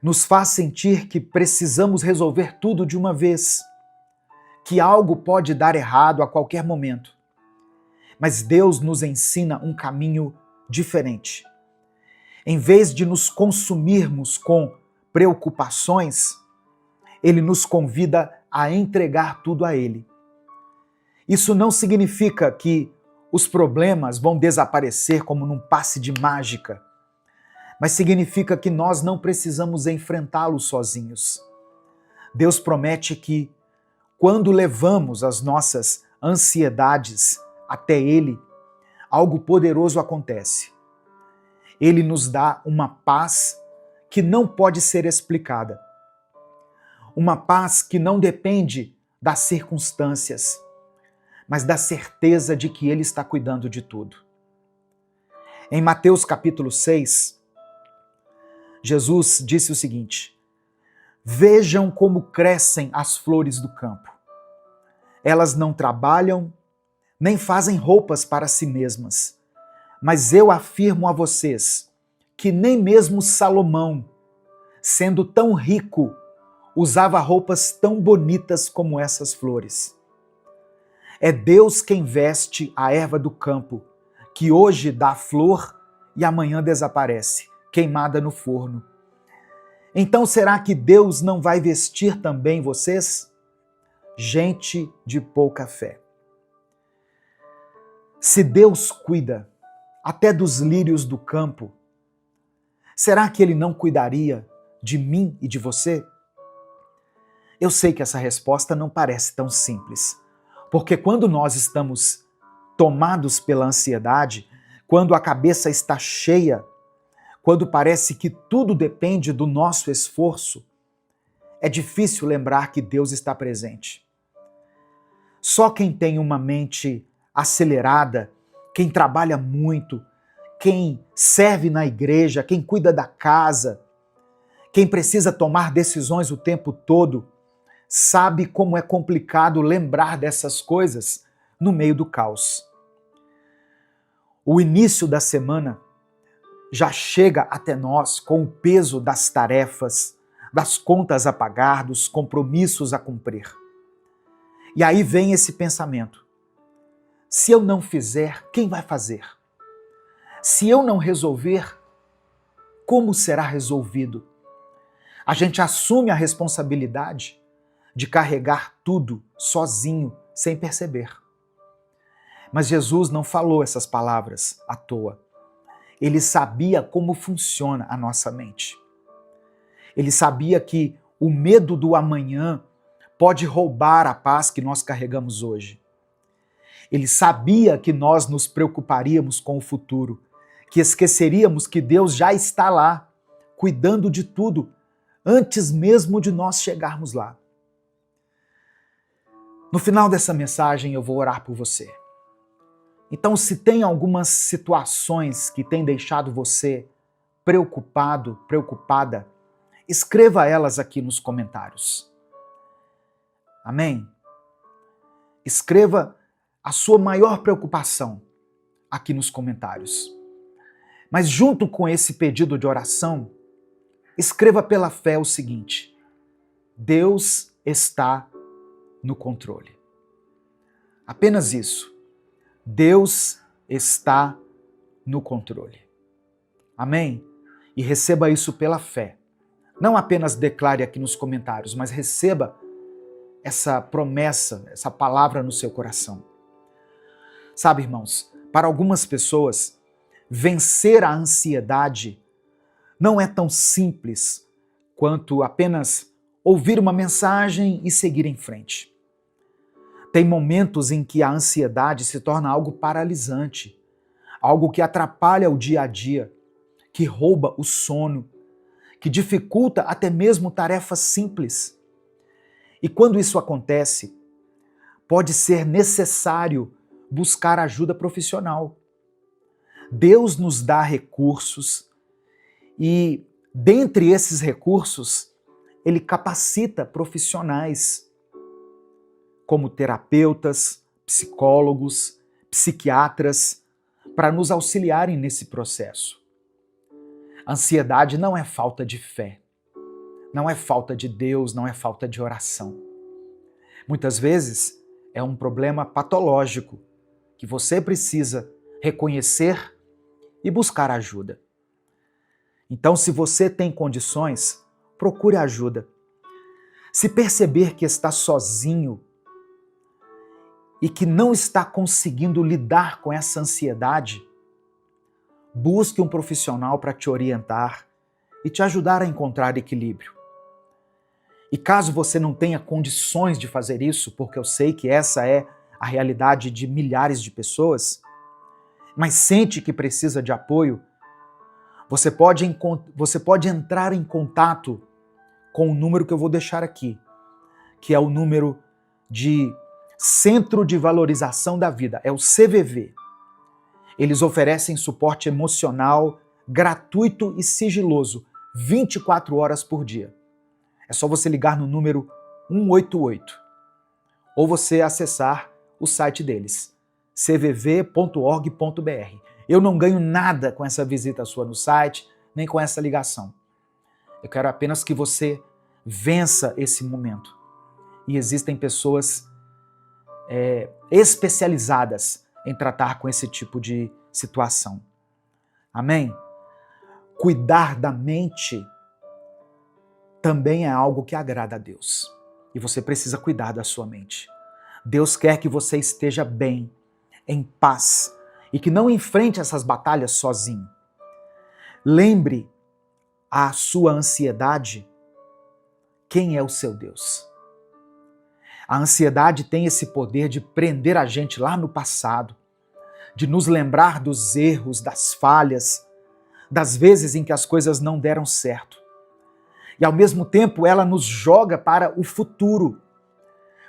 Nos faz sentir que precisamos resolver tudo de uma vez, que algo pode dar errado a qualquer momento. Mas Deus nos ensina um caminho diferente. Em vez de nos consumirmos com preocupações, Ele nos convida a entregar tudo a Ele. Isso não significa que os problemas vão desaparecer como num passe de mágica, mas significa que nós não precisamos enfrentá-los sozinhos. Deus promete que, quando levamos as nossas ansiedades até Ele, algo poderoso acontece. Ele nos dá uma paz que não pode ser explicada. Uma paz que não depende das circunstâncias, mas da certeza de que Ele está cuidando de tudo. Em Mateus capítulo 6, Jesus disse o seguinte: vejam como crescem as flores do campo. Elas não trabalham, nem fazem roupas para si mesmas. Mas eu afirmo a vocês que nem mesmo Salomão, sendo tão rico, usava roupas tão bonitas como essas flores. É Deus quem veste a erva do campo, que hoje dá flor e amanhã desaparece, queimada no forno. Então será que Deus não vai vestir também vocês? Gente de pouca fé. Se Deus cuida até dos lírios do campo, será que Ele não cuidaria de mim e de você? Eu sei que essa resposta não parece tão simples, porque quando nós estamos tomados pela ansiedade, quando a cabeça está cheia, quando parece que tudo depende do nosso esforço, é difícil lembrar que Deus está presente. Só quem tem uma mente acelerada, quem trabalha muito, quem serve na igreja, quem cuida da casa, quem precisa tomar decisões o tempo todo, sabe como é complicado lembrar dessas coisas no meio do caos. O início da semana já chega até nós com o peso das tarefas, das contas a pagar, dos compromissos a cumprir. E aí vem esse pensamento: se eu não fizer, quem vai fazer? Se eu não resolver, como será resolvido? A gente assume a responsabilidade de carregar tudo sozinho, sem perceber. Mas Jesus não falou essas palavras à toa. Ele sabia como funciona a nossa mente. Ele sabia que o medo do amanhã pode roubar a paz que nós carregamos hoje. Ele sabia que nós nos preocuparíamos com o futuro, que esqueceríamos que Deus já está lá, cuidando de tudo, antes mesmo de nós chegarmos lá. No final dessa mensagem eu vou orar por você. Então, se tem algumas situações que têm deixado você preocupado, preocupada, escreva elas aqui nos comentários. Amém? Escreva a sua maior preocupação aqui nos comentários. Mas junto com esse pedido de oração, escreva pela fé o seguinte: Deus está no controle. Apenas isso. Deus está no controle. Amém? E receba isso pela fé. Não apenas declare aqui nos comentários, mas receba essa promessa, essa palavra no seu coração. Sabe, irmãos, para algumas pessoas, vencer a ansiedade não é tão simples quanto apenas ouvir uma mensagem e seguir em frente. Tem momentos em que a ansiedade se torna algo paralisante, algo que atrapalha o dia a dia, que rouba o sono, que dificulta até mesmo tarefas simples. E quando isso acontece, pode ser necessário buscar ajuda profissional. Deus nos dá recursos e, dentre esses recursos, Ele capacita profissionais como terapeutas, psicólogos, psiquiatras, para nos auxiliarem nesse processo. A ansiedade não é falta de fé, não é falta de Deus, não é falta de oração. Muitas vezes é um problema patológico que você precisa reconhecer e buscar ajuda. Então, se você tem condições, procure ajuda. Se perceber que está sozinho e que não está conseguindo lidar com essa ansiedade, busque um profissional para te orientar e te ajudar a encontrar equilíbrio. E caso você não tenha condições de fazer isso, porque eu sei que essa é a realidade de milhares de pessoas, mas sente que precisa de apoio, você pode entrar em contato com o número que eu vou deixar aqui, que é o número de Centro de Valorização da Vida, é o CVV. Eles oferecem suporte emocional gratuito e sigiloso, 24 horas por dia. É só você ligar no número 188 ou você acessar o site deles, cvv.org.br. Eu não ganho nada com essa visita sua no site, nem com essa ligação. Eu quero apenas que você vença esse momento. E existem pessoas especializadas em tratar com esse tipo de situação. Amém? Cuidar da mente também é algo que agrada a Deus. E você precisa cuidar da sua mente. Deus quer que você esteja bem, em paz, e que não enfrente essas batalhas sozinho. Lembre a sua ansiedade quem é o seu Deus. A ansiedade tem esse poder de prender a gente lá no passado, de nos lembrar dos erros, das falhas, das vezes em que as coisas não deram certo. E ao mesmo tempo ela nos joga para o futuro,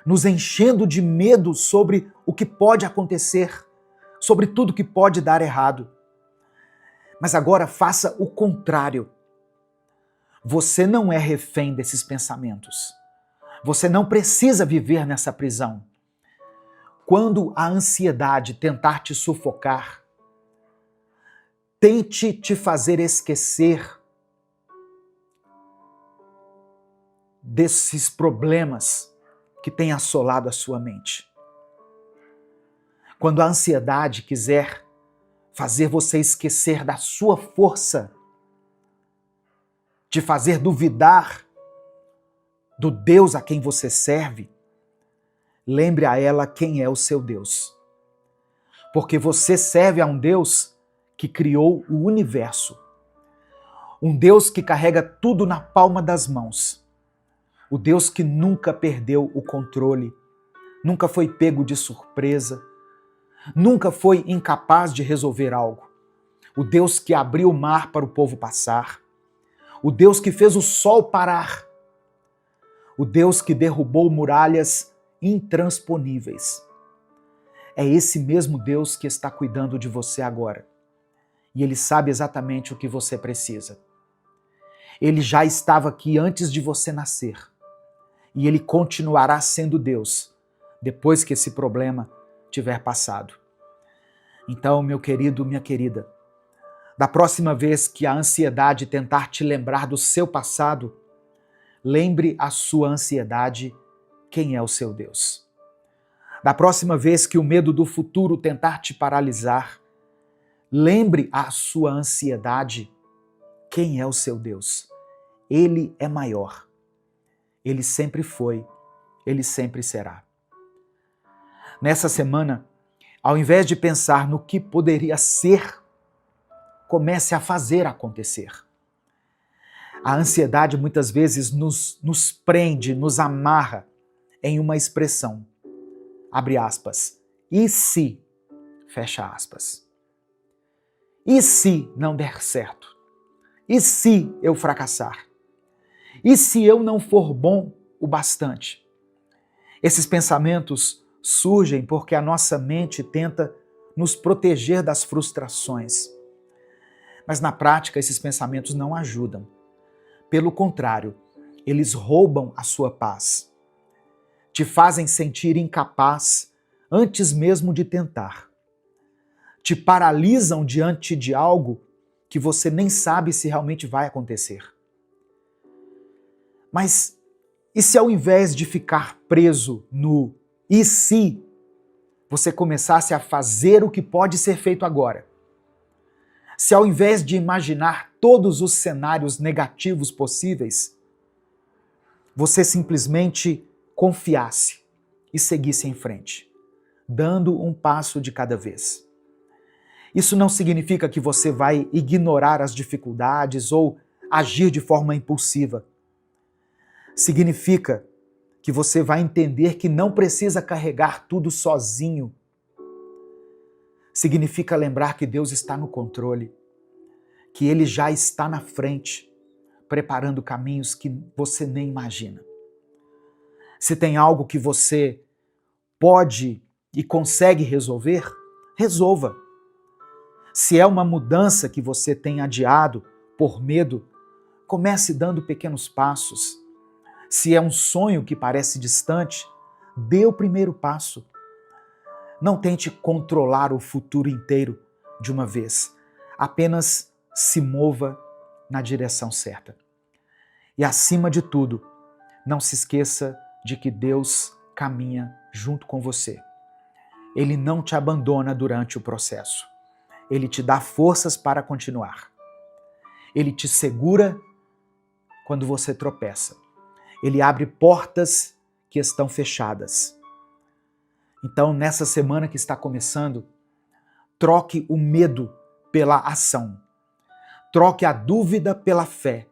nos enchendo de medo sobre o que pode acontecer, sobre tudo que pode dar errado. Mas agora faça o contrário. Você não é refém desses pensamentos. Você não precisa viver nessa prisão. Quando a ansiedade tentar te sufocar, tente te fazer esquecer desses problemas que têm assolado a sua mente. Quando a ansiedade quiser fazer você esquecer da sua força, te fazer duvidar do Deus a quem você serve, lembre a ela quem é o seu Deus. Porque você serve a um Deus que criou o universo. Um Deus que carrega tudo na palma das mãos. O Deus que nunca perdeu o controle, nunca foi pego de surpresa, nunca foi incapaz de resolver algo. O Deus que abriu o mar para o povo passar. O Deus que fez o sol parar. O Deus que derrubou muralhas intransponíveis. É esse mesmo Deus que está cuidando de você agora. E Ele sabe exatamente o que você precisa. Ele já estava aqui antes de você nascer. E Ele continuará sendo Deus depois que esse problema tiver passado. Então, meu querido, minha querida, da próxima vez que a ansiedade tentar te lembrar do seu passado, lembre a sua ansiedade quem é o seu Deus. Da próxima vez que o medo do futuro tentar te paralisar, lembre a sua ansiedade quem é o seu Deus. Ele é maior. Ele sempre foi, Ele sempre será. Nessa semana, ao invés de pensar no que poderia ser, comece a fazer acontecer. A ansiedade muitas vezes nos prende, nos amarra em uma expressão. Abre aspas. E se? Fecha aspas. E se não der certo? E se eu fracassar? E se eu não for bom o bastante? Esses pensamentos surgem porque a nossa mente tenta nos proteger das frustrações. Mas na prática, esses pensamentos não ajudam. Pelo contrário, eles roubam a sua paz. Te fazem sentir incapaz antes mesmo de tentar. Te paralisam diante de algo que você nem sabe se realmente vai acontecer. Mas e se ao invés de ficar preso no e se, você começasse a fazer o que pode ser feito agora? Se ao invés de imaginar todos os cenários negativos possíveis, você simplesmente confiasse e seguisse em frente, dando um passo de cada vez. Isso não significa que você vai ignorar as dificuldades ou agir de forma impulsiva. Significa que você vai entender que não precisa carregar tudo sozinho. Significa lembrar que Deus está no controle, que Ele já está na frente, preparando caminhos que você nem imagina. Se tem algo que você pode e consegue resolver, resolva. Se é uma mudança que você tem adiado por medo, comece dando pequenos passos. Se é um sonho que parece distante, dê o primeiro passo. Não tente controlar o futuro inteiro de uma vez. Apenas se mova na direção certa. E acima de tudo, não se esqueça de que Deus caminha junto com você. Ele não te abandona durante o processo. Ele te dá forças para continuar. Ele te segura quando você tropeça. Ele abre portas que estão fechadas. Então, nessa semana que está começando, troque o medo pela ação. Troque a dúvida pela fé.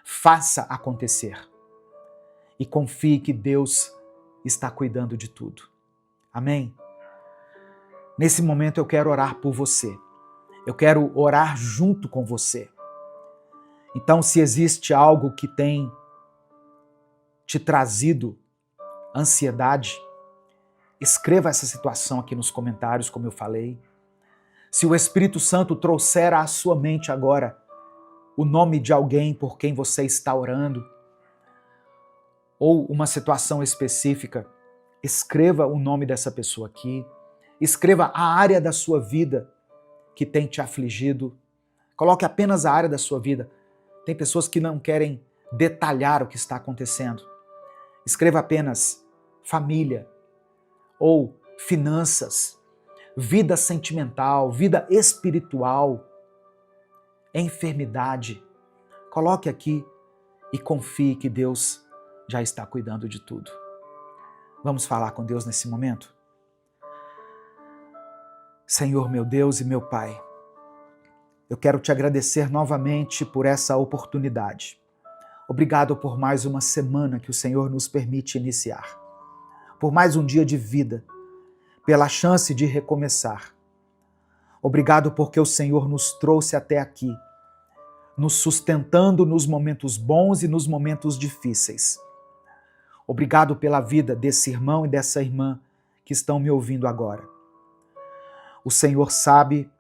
Faça acontecer. E confie que Deus está cuidando de tudo. Amém? Nesse momento eu quero orar por você. Eu quero orar junto com você. Então, se existe algo que tem te trazido ansiedade, escreva essa situação aqui nos comentários, como eu falei. Se o Espírito Santo trouxer à sua mente agora o nome de alguém por quem você está orando, ou uma situação específica, escreva o nome dessa pessoa aqui, escreva a área da sua vida que tem te afligido. Coloque apenas a área da sua vida. Tem pessoas que não querem detalhar o que está acontecendo. Escreva apenas família ou finanças, vida sentimental, vida espiritual, enfermidade. Coloque aqui e confie que Deus já está cuidando de tudo. Vamos falar com Deus nesse momento? Senhor, meu Deus e meu Pai, eu quero te agradecer novamente por essa oportunidade. Obrigado por mais uma semana que o Senhor nos permite iniciar, por mais um dia de vida, pela chance de recomeçar. Obrigado porque o Senhor nos trouxe até aqui, nos sustentando nos momentos bons e nos momentos difíceis. Obrigado pela vida desse irmão e dessa irmã que estão me ouvindo agora. O Senhor sabe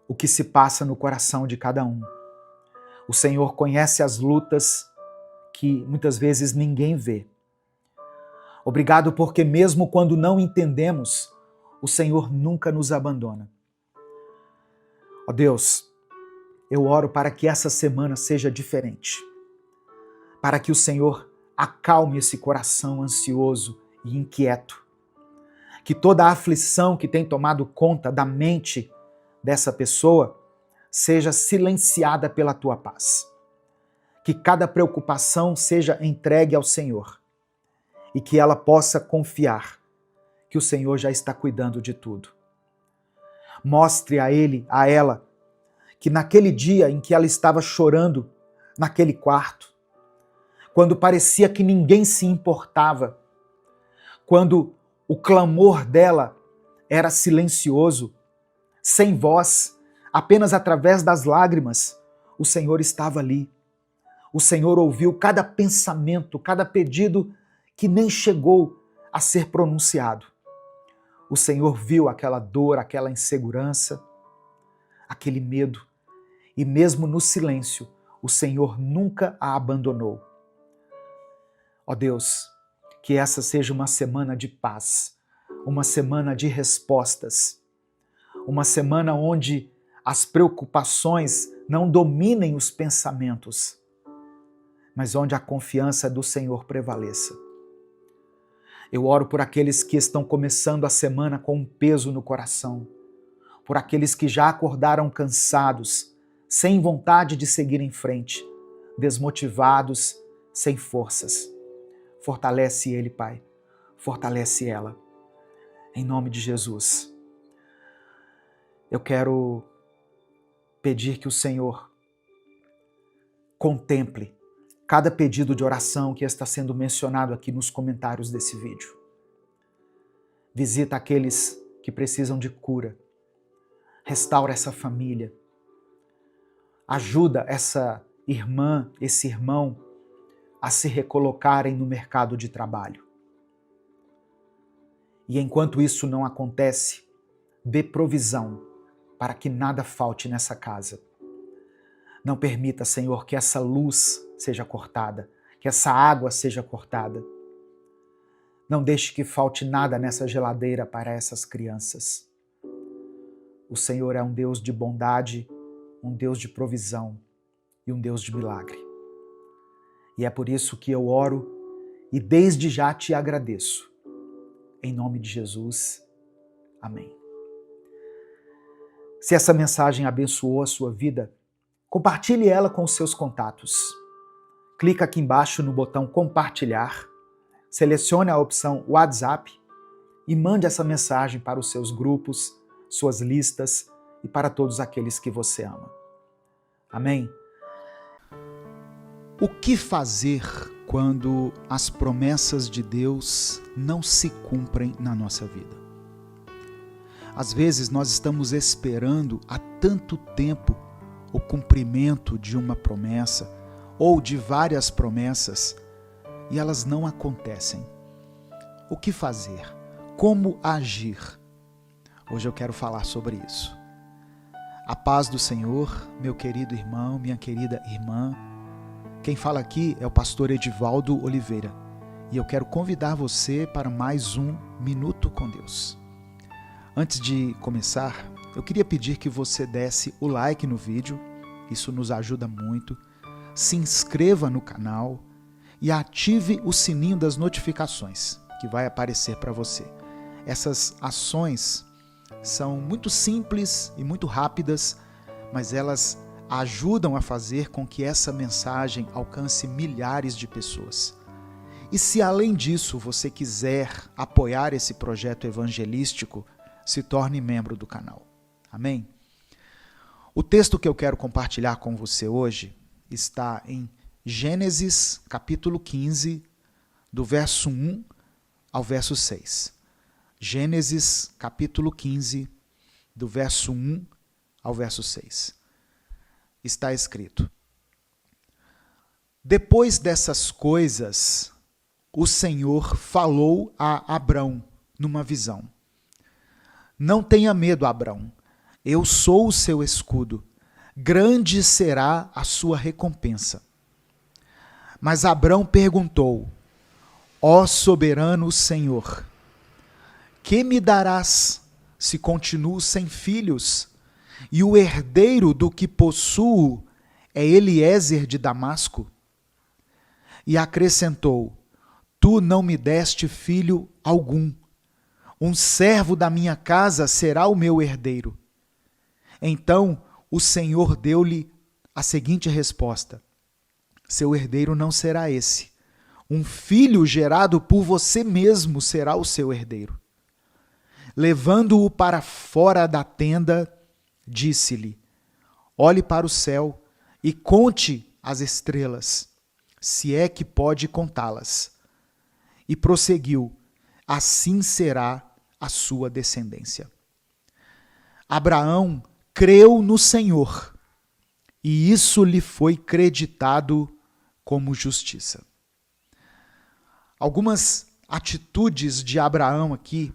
o que se passa no coração de cada um. O Senhor conhece as lutas que muitas vezes ninguém vê. Obrigado porque mesmo quando não entendemos, o Senhor nunca nos abandona. Ó Deus, eu oro para que essa semana seja diferente, para que o Senhor acalme esse coração ansioso e inquieto, que toda a aflição que tem tomado conta da mente dessa pessoa seja silenciada pela tua paz. Que cada preocupação seja entregue ao Senhor e que ela possa confiar que o Senhor já está cuidando de tudo. Mostre a ele, a ela, que naquele dia em que ela estava chorando naquele quarto, quando parecia que ninguém se importava, quando o clamor dela era silencioso, sem voz, apenas através das lágrimas, o Senhor estava ali. O Senhor ouviu cada pensamento, cada pedido que nem chegou a ser pronunciado. O Senhor viu aquela dor, aquela insegurança, aquele medo, e mesmo no silêncio, o Senhor nunca a abandonou. Ó Deus, que essa seja uma semana de paz, uma semana de respostas, uma semana onde as preocupações não dominem os pensamentos, mas onde a confiança do Senhor prevaleça. Eu oro por aqueles que estão começando a semana com um peso no coração, por aqueles que já acordaram cansados, sem vontade de seguir em frente, desmotivados, sem forças. Fortalece ele, Pai. Fortalece ela. Em nome de Jesus. Eu quero pedir que o Senhor contemple cada pedido de oração que está sendo mencionado aqui nos comentários desse vídeo. Visita aqueles que precisam de cura. Restaura essa família. Ajuda essa irmã, esse irmão a se recolocarem no mercado de trabalho. E enquanto isso não acontece, dê provisão para que nada falte nessa casa. Não permita, Senhor, que essa luz seja cortada, que essa água seja cortada. Não deixe que falte nada nessa geladeira para essas crianças. O Senhor é um Deus de bondade, um Deus de provisão e um Deus de milagre. E é por isso que eu oro e desde já te agradeço. Em nome de Jesus. Amém. Se essa mensagem abençoou a sua vida, compartilhe ela com os seus contatos. Clica aqui embaixo no botão compartilhar, selecione a opção WhatsApp e mande essa mensagem para os seus grupos, suas listas e para todos aqueles que você ama. Amém? O que fazer quando as promessas de Deus não se cumprem na nossa vida? Às vezes nós estamos esperando há tanto tempo o cumprimento de uma promessa ou de várias promessas e elas não acontecem. O que fazer? Como agir? Hoje eu quero falar sobre isso. A paz do Senhor, meu querido irmão, minha querida irmã. Quem fala aqui é o pastor Edivaldo Oliveira e eu quero convidar você para mais um Minuto com Deus. Antes de começar, eu queria pedir que você desse o like no vídeo, isso nos ajuda muito, se inscreva no canal e ative o sininho das notificações, que vai aparecer para você. Essas ações são muito simples e muito rápidas, mas elas ajudam a fazer com que essa mensagem alcance milhares de pessoas. E se além disso você quiser apoiar esse projeto evangelístico, se torne membro do canal. Amém? O texto que eu quero compartilhar com você hoje está em Gênesis capítulo 15, do verso 1 ao verso 6. Gênesis capítulo 15, do verso 1 ao verso 6. Está escrito: Depois dessas coisas, o Senhor falou a Abrão numa visão. Não tenha medo, Abrão, eu sou o seu escudo, grande será a sua recompensa. Mas Abrão perguntou: Ó soberano Senhor, que me darás se continuo sem filhos, e o herdeiro do que possuo é Eliezer de Damasco? E acrescentou: Tu não me deste filho algum. Um servo da minha casa será o meu herdeiro. Então o Senhor deu-lhe a seguinte resposta: Seu herdeiro não será esse. Um filho gerado por você mesmo será o seu herdeiro. Levando-o para fora da tenda, disse-lhe: Olhe para o céu e conte as estrelas, se é que pode contá-las. E prosseguiu: Assim será a sua descendência. Abraão creu no Senhor, e isso lhe foi creditado como justiça. Algumas atitudes de Abraão aqui,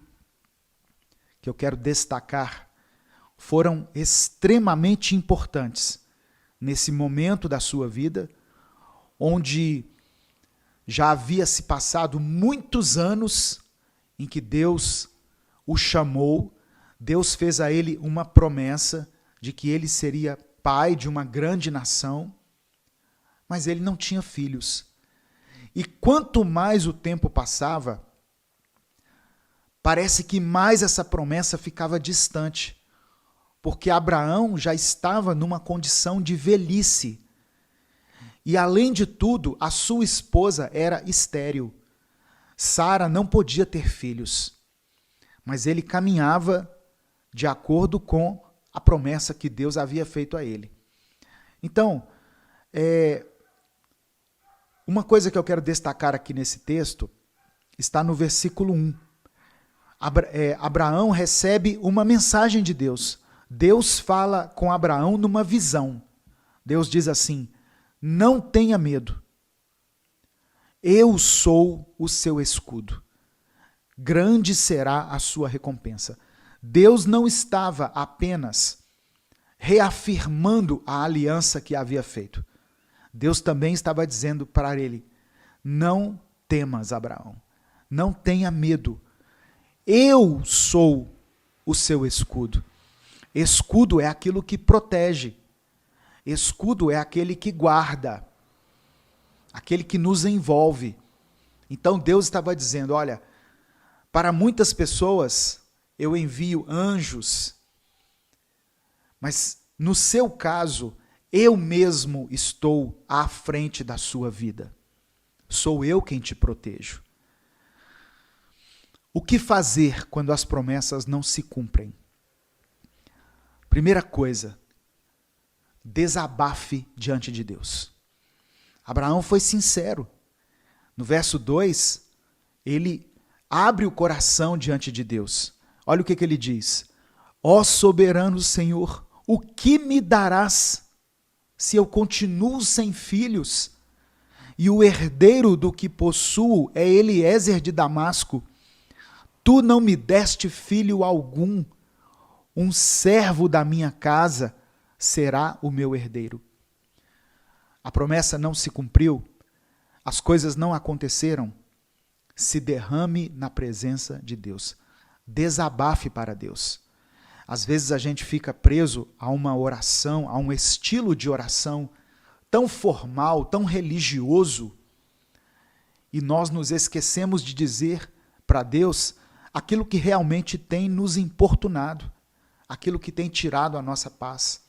que eu quero destacar, foram extremamente importantes nesse momento da sua vida, onde já havia se passado muitos anos em que Deus o chamou, Deus fez a ele uma promessa de que ele seria pai de uma grande nação, mas ele não tinha filhos. E quanto mais o tempo passava, parece que mais essa promessa ficava distante, porque Abraão já estava numa condição de velhice. E além de tudo, a sua esposa era estéril. Sara não podia ter filhos, mas ele caminhava de acordo com a promessa que Deus havia feito a ele. Então, uma coisa que eu quero destacar aqui nesse texto está no versículo 1. Abraão recebe uma mensagem de Deus. Deus fala com Abraão numa visão. Deus diz assim: Não tenha medo. Eu sou o seu escudo. Grande será a sua recompensa. Deus não estava apenas reafirmando a aliança que havia feito. Deus também estava dizendo para ele: Não temas, Abraão. Não tenha medo. Eu sou o seu escudo. Escudo é aquilo que protege. Escudo é aquele que guarda, aquele que nos envolve. Então Deus estava dizendo: olha, para muitas pessoas eu envio anjos, mas no seu caso, eu mesmo estou à frente da sua vida. Sou eu quem te protejo. O que fazer quando as promessas não se cumprem? Primeira coisa, desabafe diante de Deus. Abraão foi sincero. No verso 2, ele abre o coração diante de Deus. Olha o que ele diz: Ó soberano Senhor, o que me darás se eu continuo sem filhos? E o herdeiro do que possuo é Eliezer de Damasco. Tu não me deste filho algum. Um servo da minha casa será o meu herdeiro. A promessa não se cumpriu, as coisas não aconteceram. Se derrame na presença de Deus. Desabafe para Deus. Às vezes a gente fica preso a uma oração, a um estilo de oração tão formal, tão religioso, e nós nos esquecemos de dizer para Deus aquilo que realmente tem nos importunado, aquilo que tem tirado a nossa paz.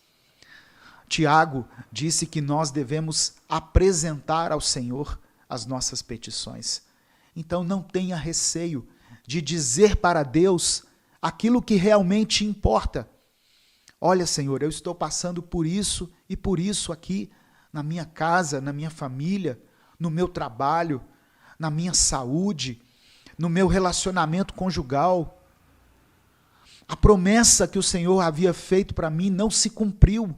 Tiago disse que nós devemos apresentar ao Senhor as nossas petições. Então não tenha receio de dizer para Deus aquilo que realmente importa. Olha, Senhor, eu estou passando por isso e por isso aqui, na minha casa, na minha família, no meu trabalho, na minha saúde, no meu relacionamento conjugal. A promessa que o Senhor havia feito para mim não se cumpriu.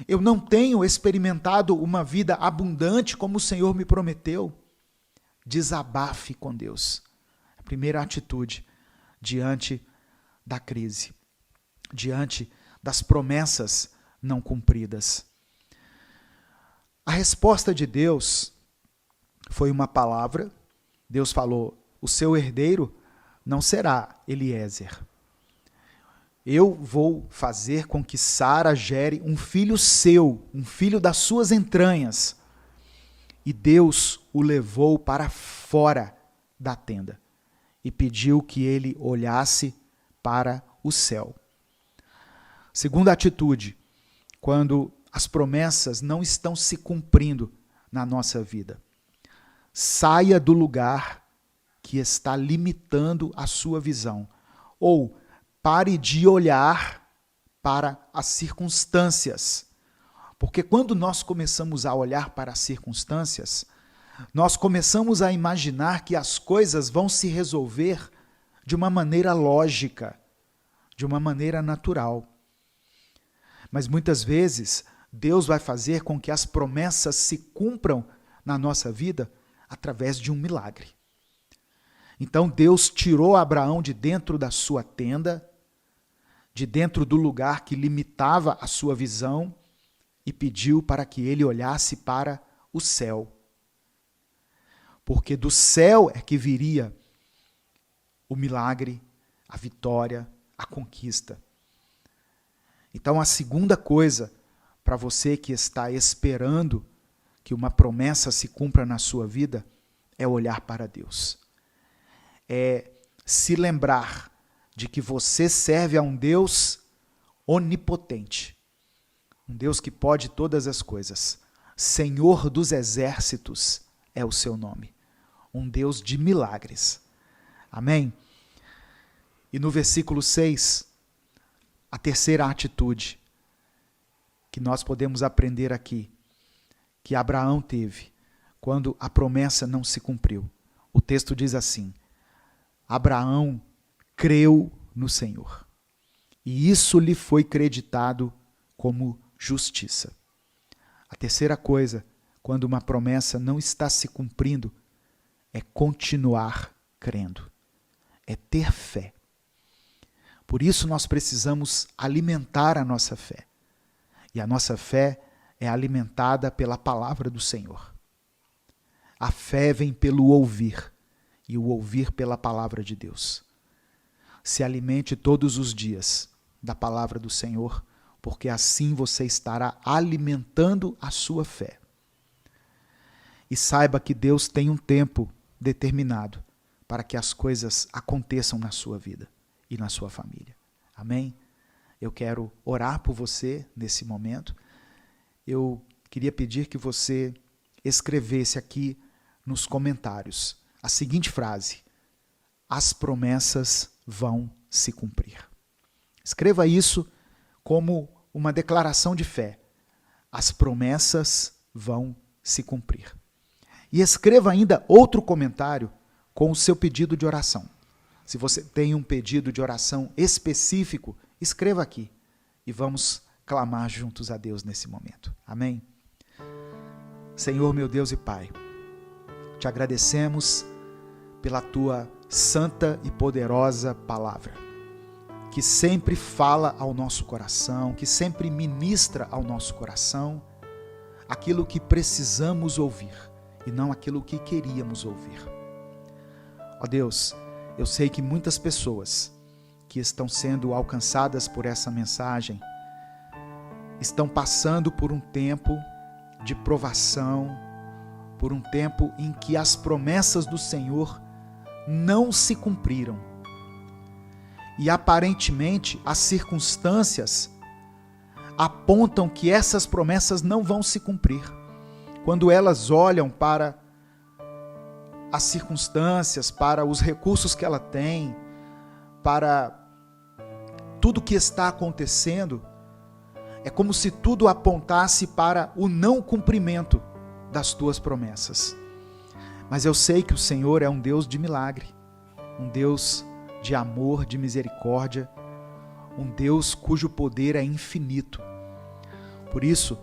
Eu não tenho experimentado uma vida abundante como o Senhor me prometeu. Desabafe com Deus. A primeira atitude diante da crise, diante das promessas não cumpridas. A resposta de Deus foi uma palavra. Deus falou: o seu herdeiro não será Eliezer. Eu vou fazer com que Sara gere um filho seu, um filho das suas entranhas. E Deus o levou para fora da tenda e pediu que ele olhasse para o céu. Segunda atitude, quando as promessas não estão se cumprindo na nossa vida. Saia do lugar que está limitando a sua visão. Ou pare de olhar para as circunstâncias. Porque quando nós começamos a olhar para as circunstâncias, nós começamos a imaginar que as coisas vão se resolver de uma maneira lógica, de uma maneira natural. Mas muitas vezes, Deus vai fazer com que as promessas se cumpram na nossa vida através de um milagre. Então Deus tirou Abraão de dentro da sua tenda, de dentro do lugar que limitava a sua visão, e pediu para que ele olhasse para o céu. Porque do céu é que viria o milagre, a vitória, a conquista. Então a segunda coisa, para você que está esperando que uma promessa se cumpra na sua vida, é olhar para Deus. É se lembrar de que você serve a um Deus onipotente, um Deus que pode todas as coisas. Senhor dos exércitos é o seu nome, um Deus de milagres. Amém? E no versículo 6, a terceira atitude que nós podemos aprender aqui, que Abraão teve quando a promessa não se cumpriu. O texto diz assim: Abraão creu no Senhor, e isso lhe foi creditado como justiça. A terceira coisa, quando uma promessa não está se cumprindo, é continuar crendo, é ter fé. Por isso nós precisamos alimentar a nossa fé. E a nossa fé é alimentada pela palavra do Senhor. A fé vem pelo ouvir, e o ouvir pela palavra de Deus. Se alimente todos os dias da palavra do Senhor, porque assim você estará alimentando a sua fé. E saiba que Deus tem um tempo determinado para que as coisas aconteçam na sua vida e na sua família. Amém? Eu quero orar por você nesse momento. Eu queria pedir que você escrevesse aqui nos comentários a seguinte frase: as promessas vão se cumprir. Escreva isso como uma declaração de fé. As promessas vão se cumprir. E escreva ainda outro comentário com o seu pedido de oração. Se você tem um pedido de oração específico, escreva aqui e vamos clamar juntos a Deus nesse momento. Amém? Senhor, meu Deus e Pai, te agradecemos pela tua santa e poderosa palavra, que sempre fala ao nosso coração, que sempre ministra ao nosso coração aquilo que precisamos ouvir e não aquilo que queríamos ouvir. Ó Deus, eu sei que muitas pessoas que estão sendo alcançadas por essa mensagem estão passando por um tempo de provação, por um tempo em que as promessas do Senhor não se cumpriram. E aparentemente as circunstâncias apontam que essas promessas não vão se cumprir. Quando elas olham para as circunstâncias, para os recursos que ela tem, para tudo que está acontecendo, é como se tudo apontasse para o não cumprimento das tuas promessas. Mas eu sei que o Senhor é um Deus de milagre, um Deus de amor, de misericórdia, um Deus cujo poder é infinito. Por isso,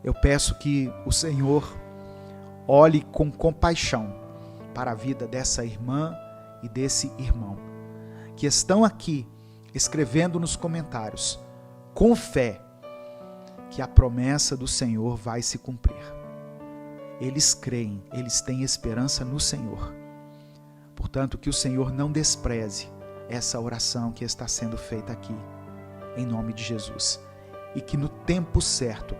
eu peço que o Senhor olhe com compaixão para a vida dessa irmã e desse irmão, que estão aqui escrevendo nos comentários, com fé, que a promessa do Senhor vai se cumprir. Eles creem, eles têm esperança no Senhor. Portanto, que o Senhor não despreze essa oração que está sendo feita aqui, em nome de Jesus. E que no tempo certo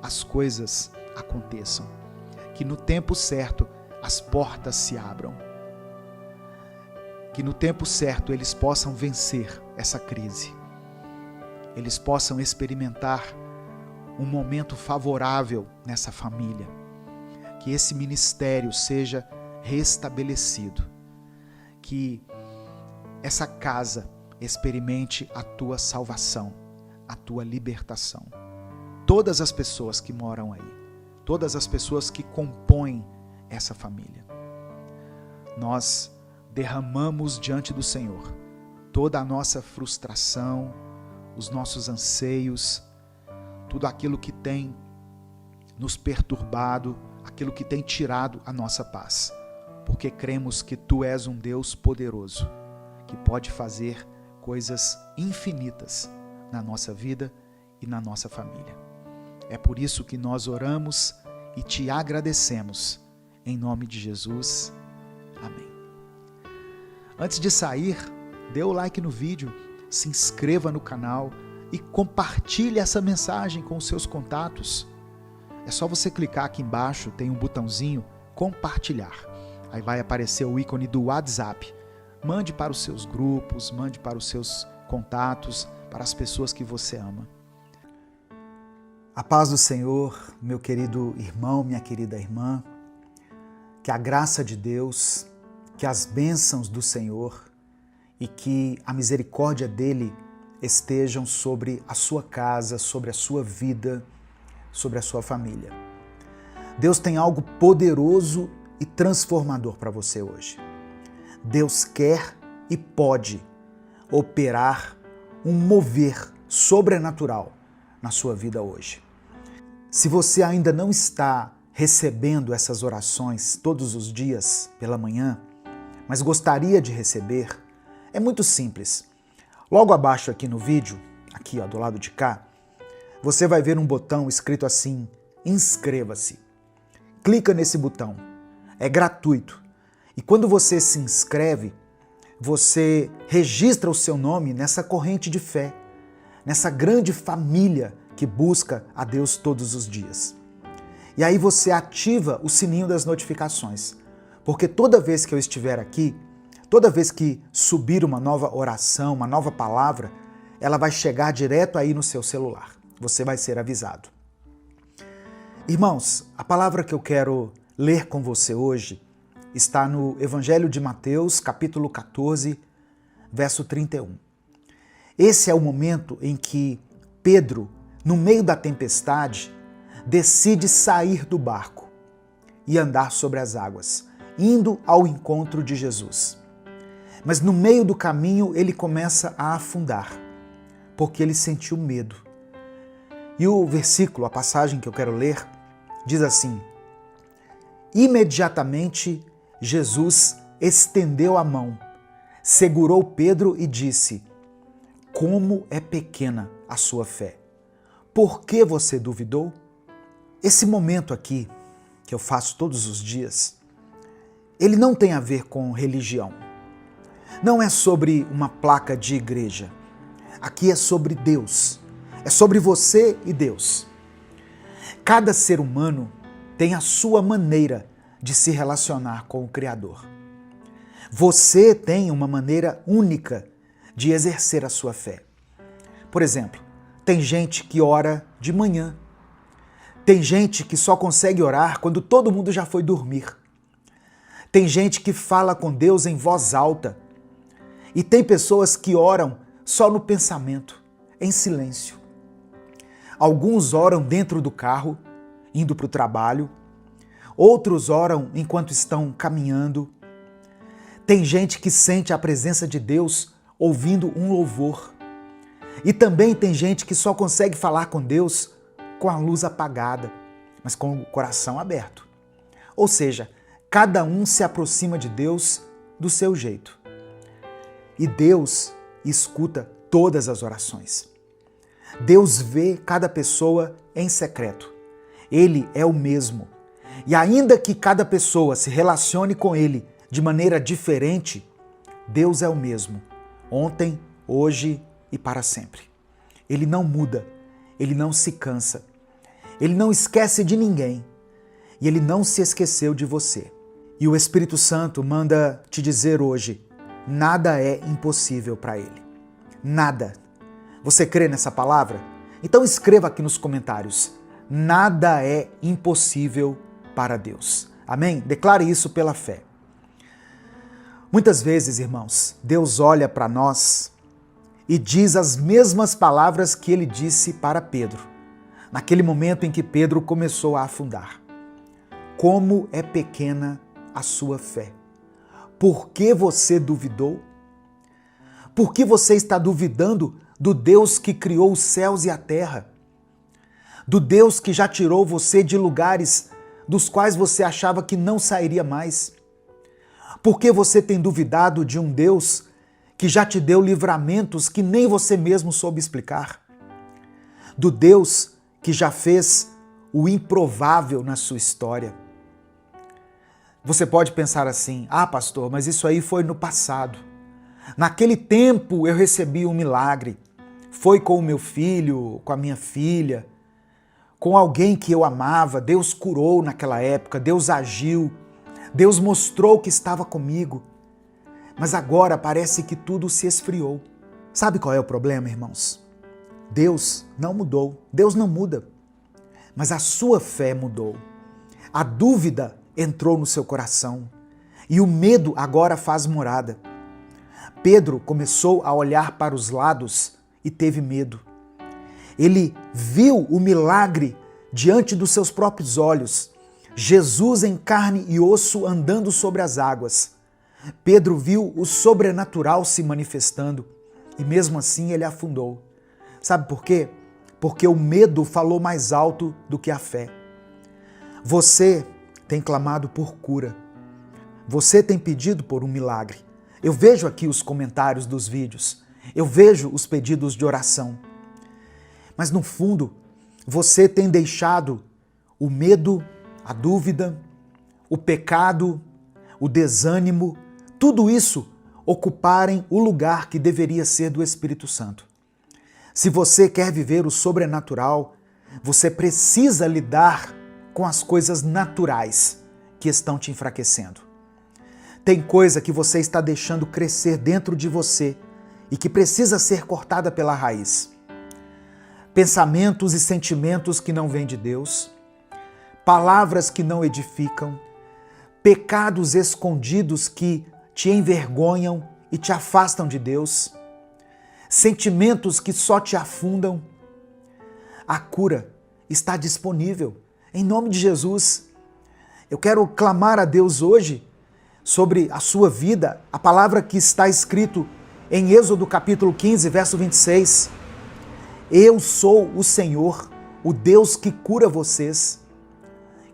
as coisas aconteçam. Que no tempo certo as portas se abram. Que no tempo certo eles possam vencer essa crise. Eles possam experimentar um momento favorável nessa família. Que esse ministério seja restabelecido. Que essa casa experimente a tua salvação, a tua libertação. Todas as pessoas que moram aí, todas as pessoas que compõem essa família. Nós derramamos diante do Senhor toda a nossa frustração, os nossos anseios, tudo aquilo que tem nos perturbado, aquilo que tem tirado a nossa paz, porque cremos que Tu és um Deus poderoso, que pode fazer coisas infinitas na nossa vida e na nossa família. É por isso que nós oramos e Te agradecemos, em nome de Jesus. Amém. Antes de sair, dê o like no vídeo, se inscreva no canal e compartilhe essa mensagem com os seus contatos. É só você clicar aqui embaixo, tem um botãozinho compartilhar. Aí vai aparecer o ícone do WhatsApp. Mande para os seus grupos, mande para os seus contatos, para as pessoas que você ama. A paz do Senhor, meu querido irmão, minha querida irmã, que a graça de Deus, que as bênçãos do Senhor e que a misericórdia dele estejam sobre a sua casa, sobre a sua vida, sobre a sua família. Deus tem algo poderoso e transformador para você hoje. Deus quer e pode operar um mover sobrenatural na sua vida hoje. Se você ainda não está recebendo essas orações todos os dias pela manhã, mas gostaria de receber, é muito simples. Logo abaixo aqui no vídeo, aqui ó, do lado de cá, você vai ver um botão escrito assim, inscreva-se. Clica nesse botão, é gratuito. E quando você se inscreve, você registra o seu nome nessa corrente de fé, nessa grande família que busca a Deus todos os dias. E aí você ativa o sininho das notificações, porque toda vez que eu estiver aqui, toda vez que subir uma nova oração, uma nova palavra, ela vai chegar direto aí no seu celular. Você vai ser avisado. Irmãos, a palavra que eu quero ler com você hoje está no Evangelho de Mateus, capítulo 14, verso 31. Esse é o momento em que Pedro, no meio da tempestade, decide sair do barco e andar sobre as águas, indo ao encontro de Jesus. Mas no meio do caminho ele começa a afundar, porque ele sentiu medo. E o versículo, a passagem que eu quero ler, diz assim: imediatamente Jesus estendeu a mão, segurou Pedro e disse: como é pequena a sua fé! Por que você duvidou? Esse momento aqui, que eu faço todos os dias, ele não tem a ver com religião. não é sobre uma placa de igreja. Aqui é sobre Deus. É sobre você e Deus. Cada ser humano tem a sua maneira de se relacionar com o Criador. Você tem uma maneira única de exercer a sua fé. Por exemplo, tem gente que ora de manhã. Tem gente que só consegue orar quando todo mundo já foi dormir. Tem gente que fala com Deus em voz alta. E tem pessoas que oram só no pensamento, em silêncio. Alguns oram dentro do carro, indo para o trabalho. Outros oram enquanto estão caminhando. Tem gente que sente a presença de Deus ouvindo um louvor. E também tem gente que só consegue falar com Deus com a luz apagada, mas com o coração aberto. Ou seja, cada um se aproxima de Deus do seu jeito. E Deus escuta todas as orações. Deus vê cada pessoa em secreto. Ele é o mesmo. E ainda que cada pessoa se relacione com Ele de maneira diferente, Deus é o mesmo. Ontem, hoje e para sempre. Ele não muda. Ele não se cansa. Ele não esquece de ninguém. E Ele não se esqueceu de você. E o Espírito Santo manda te dizer hoje, nada é impossível para Ele. Nada. Você crê nessa palavra? Então escreva aqui nos comentários. Nada é impossível para Deus. Amém? Declare isso pela fé. Muitas vezes, irmãos, Deus olha para nós e diz as mesmas palavras que Ele disse para Pedro, naquele momento em que Pedro começou a afundar. Como é pequena a sua fé. Por que você duvidou? Por que você está duvidando do Deus que criou os céus e a terra? Do Deus que já tirou você de lugares dos quais você achava que não sairia mais? Por que você tem duvidado de um Deus que já te deu livramentos que nem você mesmo soube explicar? Do Deus que já fez o improvável na sua história? Você pode pensar assim, pastor, mas isso aí foi no passado. Naquele tempo eu recebi um milagre. Foi com o meu filho, com a minha filha, com alguém que eu amava. Deus curou naquela época, Deus agiu, Deus mostrou que estava comigo. Mas agora parece que tudo se esfriou. Sabe qual é o problema, irmãos? Deus não mudou, Deus não muda. Mas a sua fé mudou. A dúvida entrou no seu coração e o medo agora faz morada. Pedro começou a olhar para os lados e teve medo. Ele viu o milagre diante dos seus próprios olhos. Jesus em carne e osso andando sobre as águas. Pedro viu o sobrenatural se manifestando e mesmo assim ele afundou. Sabe por quê? Porque o medo falou mais alto do que a fé. Você tem clamado por cura. Você tem pedido por um milagre. Eu vejo aqui os comentários dos vídeos. Eu vejo os pedidos de oração. Mas no fundo, você tem deixado o medo, a dúvida, o pecado, o desânimo, tudo isso ocuparem o lugar que deveria ser do Espírito Santo. Se você quer viver o sobrenatural, você precisa lidar com as coisas naturais que estão te enfraquecendo. Tem coisa que você está deixando crescer dentro de você e que precisa ser cortada pela raiz. Pensamentos e sentimentos que não vêm de Deus, palavras que não edificam, pecados escondidos que te envergonham e te afastam de Deus, sentimentos que só te afundam. A cura está disponível. Em nome de Jesus, eu quero clamar a Deus hoje sobre a sua vida, a palavra que está escrito em Êxodo capítulo 15, verso 26. Eu sou o Senhor, o Deus que cura vocês.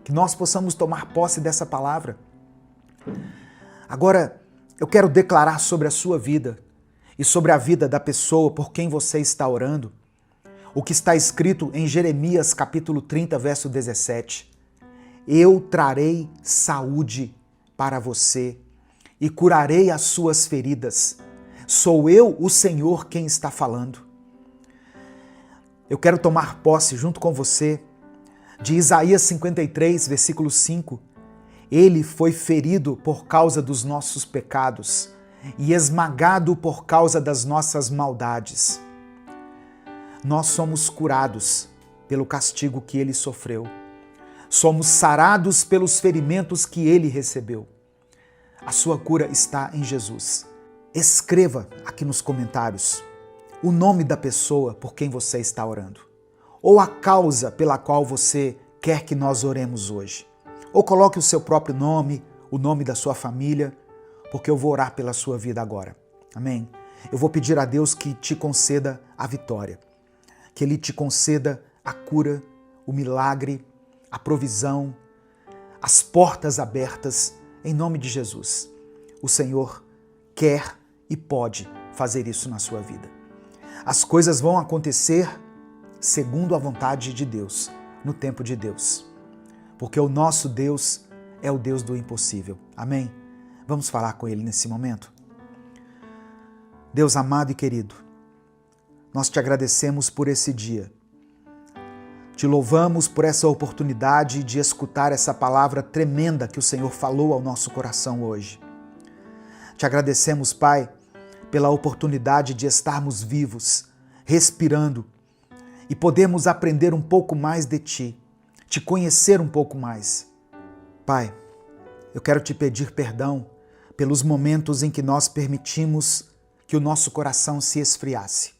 Que nós possamos tomar posse dessa palavra. Agora, eu quero declarar sobre a sua vida e sobre a vida da pessoa por quem você está orando o que está escrito em Jeremias capítulo 30, verso 17. Eu trarei saúde para você e curarei as suas feridas. Sou eu, o Senhor, quem está falando. Eu quero tomar posse junto com você de Isaías 53, versículo 5. Ele foi ferido por causa dos nossos pecados e esmagado por causa das nossas maldades. Nós somos curados pelo castigo que ele sofreu. Somos sarados pelos ferimentos que ele recebeu. A sua cura está em Jesus. Escreva aqui nos comentários o nome da pessoa por quem você está orando, ou a causa pela qual você quer que nós oremos hoje. Ou coloque o seu próprio nome, o nome da sua família, porque eu vou orar pela sua vida agora. Amém? Eu vou pedir a Deus que te conceda a vitória, que Ele te conceda a cura, o milagre, a provisão, as portas abertas, em nome de Jesus. O Senhor quer e pode fazer isso na sua vida. As coisas vão acontecer segundo a vontade de Deus, no tempo de Deus. Porque o nosso Deus é o Deus do impossível. Amém? Vamos falar com Ele nesse momento? Deus amado e querido, nós te agradecemos por esse dia. Te louvamos por essa oportunidade de escutar essa palavra tremenda que o Senhor falou ao nosso coração hoje. Te agradecemos, Pai, pela oportunidade de estarmos vivos, respirando e podermos aprender um pouco mais de Ti, te conhecer um pouco mais. Pai, eu quero te pedir perdão pelos momentos em que nós permitimos que o nosso coração se esfriasse,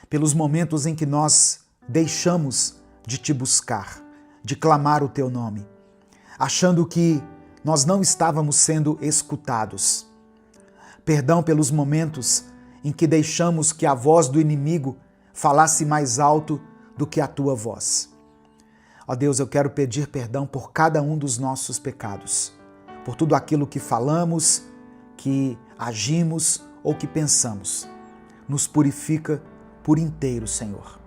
pelos momentos em que nós deixamos de te buscar, de clamar o teu nome, achando que nós não estávamos sendo escutados. Perdão pelos momentos em que deixamos que a voz do inimigo falasse mais alto do que a tua voz. Ó Deus, eu quero pedir perdão por cada um dos nossos pecados, por tudo aquilo que falamos, que agimos ou que pensamos. Nos purifica por inteiro, Senhor.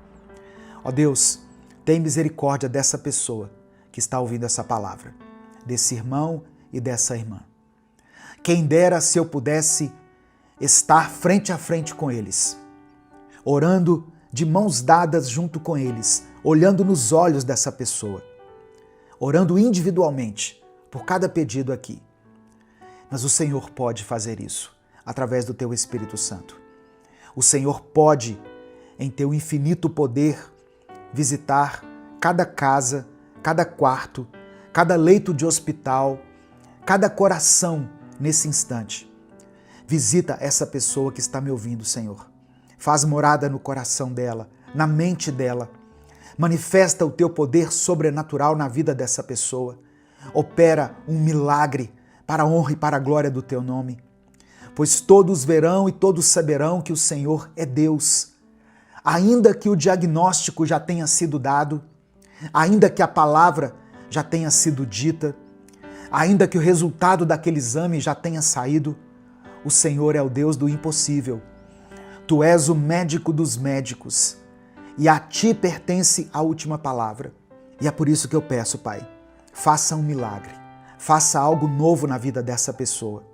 Ó Deus, tem misericórdia dessa pessoa que está ouvindo essa palavra, desse irmão e dessa irmã. Quem dera se eu pudesse estar frente a frente com eles, orando de mãos dadas junto com eles, olhando nos olhos dessa pessoa, orando individualmente por cada pedido aqui. Mas o Senhor pode fazer isso através do teu Espírito Santo. O Senhor pode, em teu infinito poder, visitar cada casa, cada quarto, cada leito de hospital, cada coração nesse instante. Visita essa pessoa que está me ouvindo, Senhor. Faz morada no coração dela, na mente dela. Manifesta o teu poder sobrenatural na vida dessa pessoa. Opera um milagre para a honra e para a glória do teu nome. Pois todos verão e todos saberão que o Senhor é Deus. Ainda que o diagnóstico já tenha sido dado, ainda que a palavra já tenha sido dita, ainda que o resultado daquele exame já tenha saído, o Senhor é o Deus do impossível. Tu és o médico dos médicos e a ti pertence a última palavra. E é por isso que eu peço, Pai, faça um milagre, faça algo novo na vida dessa pessoa.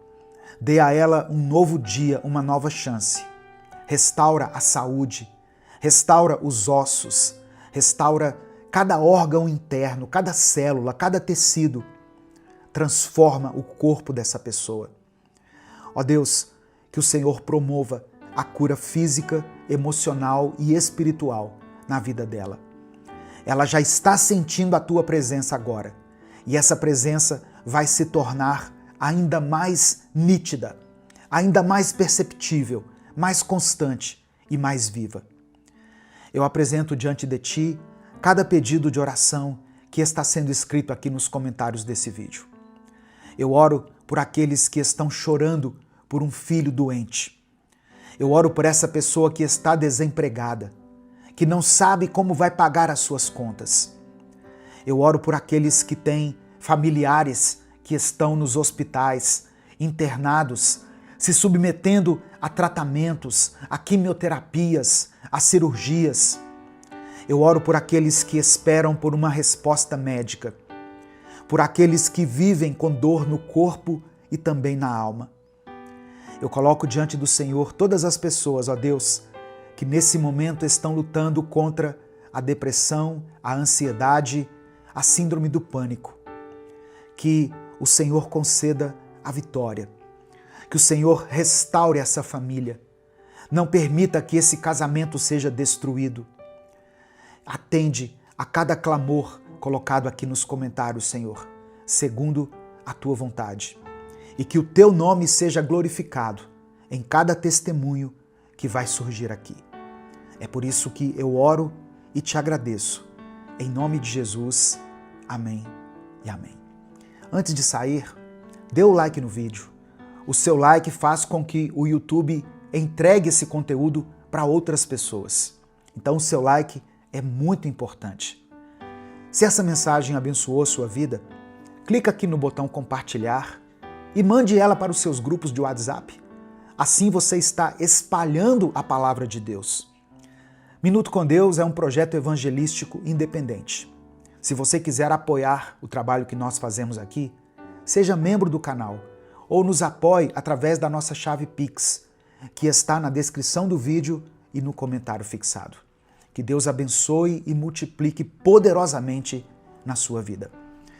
Dê a ela um novo dia, uma nova chance. Restaura a saúde, restaura os ossos, restaura cada órgão interno, cada célula, cada tecido. Transforma o corpo dessa pessoa. Ó Deus, que o Senhor promova a cura física, emocional e espiritual na vida dela. Ela já está sentindo a tua presença agora. E essa presença vai se tornar ainda mais nítida, ainda mais perceptível, mais constante e mais viva. Eu apresento diante de ti cada pedido de oração que está sendo escrito aqui nos comentários desse vídeo. Eu oro por aqueles que estão chorando por um filho doente. Eu oro por essa pessoa que está desempregada, que não sabe como vai pagar as suas contas. Eu oro por aqueles que têm familiares que estão nos hospitais, internados, se submetendo a tratamentos, a quimioterapias, a cirurgias. Eu oro por aqueles que esperam por uma resposta médica, por aqueles que vivem com dor no corpo e também na alma. Eu coloco diante do Senhor todas as pessoas, ó Deus, que nesse momento estão lutando contra a depressão, a ansiedade, a síndrome do pânico. Que o Senhor conceda a vitória. Que o Senhor restaure essa família. Não permita que esse casamento seja destruído. Atende a cada clamor colocado aqui nos comentários, Senhor, segundo a tua vontade. E que o teu nome seja glorificado em cada testemunho que vai surgir aqui. É por isso que eu oro e te agradeço. Em nome de Jesus, amém e amém. Antes de sair, dê o like no vídeo. O seu like faz com que o YouTube entregue esse conteúdo para outras pessoas. Então o seu like é muito importante. Se essa mensagem abençoou sua vida, clica aqui no botão compartilhar e mande ela para os seus grupos de WhatsApp. Assim você está espalhando a palavra de Deus. Minuto com Deus é um projeto evangelístico independente. Se você quiser apoiar o trabalho que nós fazemos aqui, seja membro do canal ou nos apoie através da nossa chave Pix, que está na descrição do vídeo e no comentário fixado. Que Deus abençoe e multiplique poderosamente na sua vida.